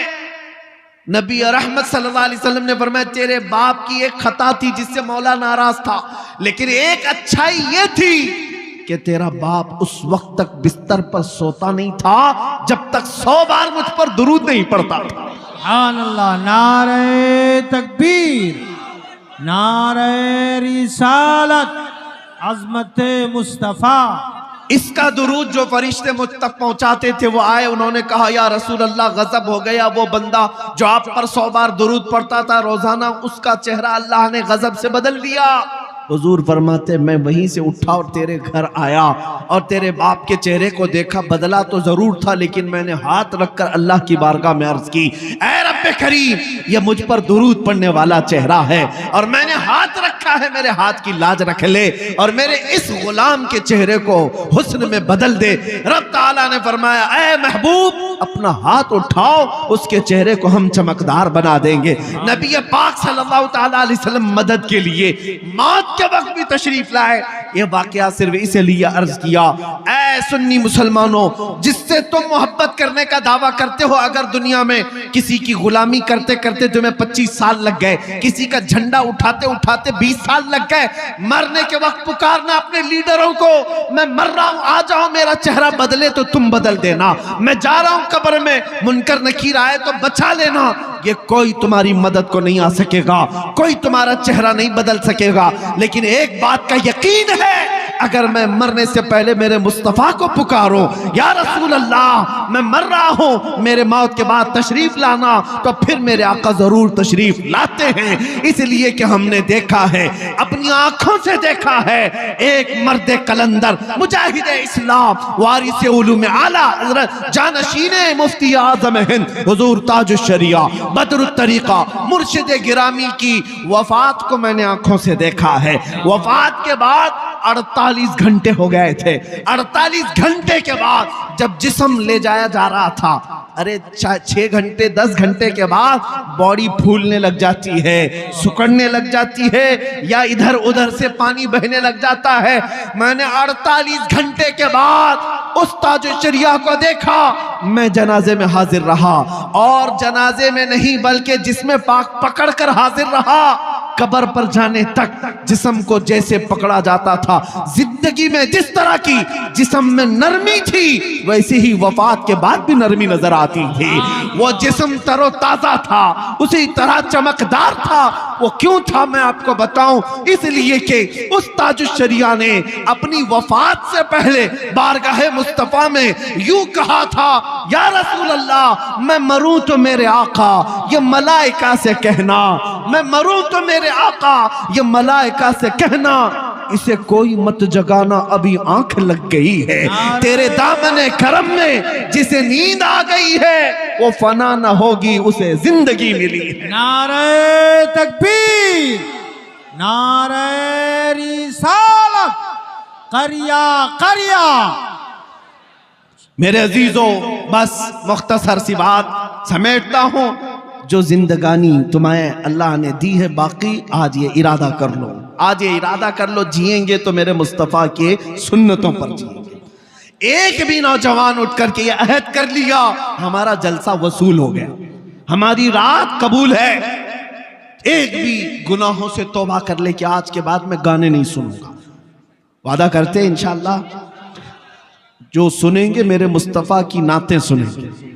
नबी रहमत सल्लल्लाहु अलैहि वसल्लम ने फरमाया, तेरे बाप की एक खता थी जिससे मौला नाराज था, लेकिन एक अच्छाई ये थी कि तेरा बाप उस वक्त तक बिस्तर पर सोता नहीं था जब तक 100 बार मुझ पर दुरूद नहीं पड़ता था। सुभान अल्लाह, नारे तकबीर, नारे रिसालत, अज़मत मुस्तफा। इसका दुरूद जो फरिश्ते मुझ तक पहुंचाते थे, वो आए, उन्होंने कहा, या रसूल अल्लाह, गजब हो गया, वो बंदा जो आप पर 100 बार दुरूद पढ़ता था रोजाना, उसका चेहरा अल्लाह ने गजब से बदल दिया। हुजूर फरमाते, मैं वहीं से उठा और तेरे घर आया और तेरे बाप के चेहरे को देखा, बदला तो जरूर था, लेकिन मैंने हाथ रखकर अल्लाह की बारगाह में अर्ज की, ऐ रब्बे करीम, ये मुझ पर दुरूद पढ़ने वाला चेहरा है और मैंने हाथ रखा है, मेरे हाथ की लाज रख ले और मेरे इस गुलाम के चेहरे को हुस्न में बदल दे। रब ताला ने फरमाया, ऐ महबूब, अपना हाथ उठाओ, उसके चेहरे को हम चमकदार बना देंगे। नबी पाक सल्लल्लाहु ताला अलैहि वसल्लम मदद के लिए मौत के वक्त भी तशरीफ लाए। ये वाकया सिर्फ इसलिए अर्ज किया, ऐ सुन्नी मुसलमानों, जिससे तुम मोहब्बत करने का दावा करते हो, अगर दुनिया में किसी की गुलामी करते करते तुम्हें 25 साल लग गए, किसी का झंडा उठाते उठाते 20 साल लग गए, मरने के वक्त पुकारना अपने लीडरों को, मैं मर रहा हूं, आ जाओ, मेरा चेहरा बदले तो तुम बदल देना, मैं जा रहा हूं कब्र में, मुनकर नकीर आए तो बचा लेना। ये कोई तुम्हारी मदद को नहीं आ सकेगा, कोई तुम्हारा चेहरा नहीं बदल सकेगा, लेकिन एक बात का यकीन है, अगर मैं मरने से पहले मेरे मुस्तफा को पुकारो, या रसूल अल्लाह, मैं मर रहा हूं, मेरे मौत के बाद तशरीफ लाना, तो फिर मेरे आका जरूर तशरीफ लाते हैं। इसलिए कि हमने देखा है, अपनी आंखों से देखा है, एक मर्द कलंदर, मुजाहिद इस्लाम, वारिस उलूम आला हज़रत जानशीने मुफ्ती आज़म हिंद हुजूर ताजुश शरिया बदरुत तरीका मुर्शिद गिरामी की वफात को मैंने आंखों से देखा है। वफात के बाद 48 घंटे हो गए थे। 48 घंटे के बाद जब जिस्म ले जाया जा रहा था, अरे 6 घंटे 10 घंटे के बाद बॉडी फूलने लग जाती है, सुकड़ने लग जाती है, या इधर उधर से पानी बहने लग जाता है। मैंने 48 घंटे के बाद उस ताजुश शरिया को देखा। मैं जनाजे में हाजिर रहा, और जनाजे में नहीं बल्कि जिसमें पाक पकड़ कर हाजिर रहा। कब्र पर जाने तक जिस्म को जैसे पकड़ा जाता था, जिंदगी में जिस तरह की जिस्म में नरमी थी, वैसे ही वफात के बाद भी नरमी नजर आती थी। वो जिस्म तरोताजा था, उसी तरह चमकदार था। वो क्यों था मैं आपको बताऊं, इसलिए कि उस ताजुश्शरिया ने अपनी वफात से पहले बारगाहे मुस्तफा में यूं कहा था, या रसूल अल्लाह मैं मरूं तो मेरे आका ये मलाइका से कहना, मैं मरूं तो मेरे आका ये मलाइका से कहना, इसे कोई मत जगाना अभी आंख लग गई है। तेरे दामने करम में जिसे नींद आ गई है वो फना न होगी, उसे जिंदगी मिली है। नारे तकबीर, नारे रिसालत, करिया करिया। मेरे अजीजों, बस मुख्तसर सी बात समेटता हूं। जो जिंदगानी तुम्हें अल्लाह ने दी है बाकी, आज ये इरादा कर लो, आज ये इरादा कर लो, जिएंगे तो मेरे मुस्तफ़ा के सुन्नतों पर जिएंगे। एक भी नौजवान उठ करके ये अहद कर लिया, हमारा जलसा वसूल हो गया, हमारी रात कबूल है। एक भी गुनाहों से तौबा कर ले कि आज के बाद मैं गाने नहीं सुनूंगा। वादा करते हैं इंशाअल्लाह, जो सुनेंगे मेरे मुस्तफ़ा की नातें सुनेंगे।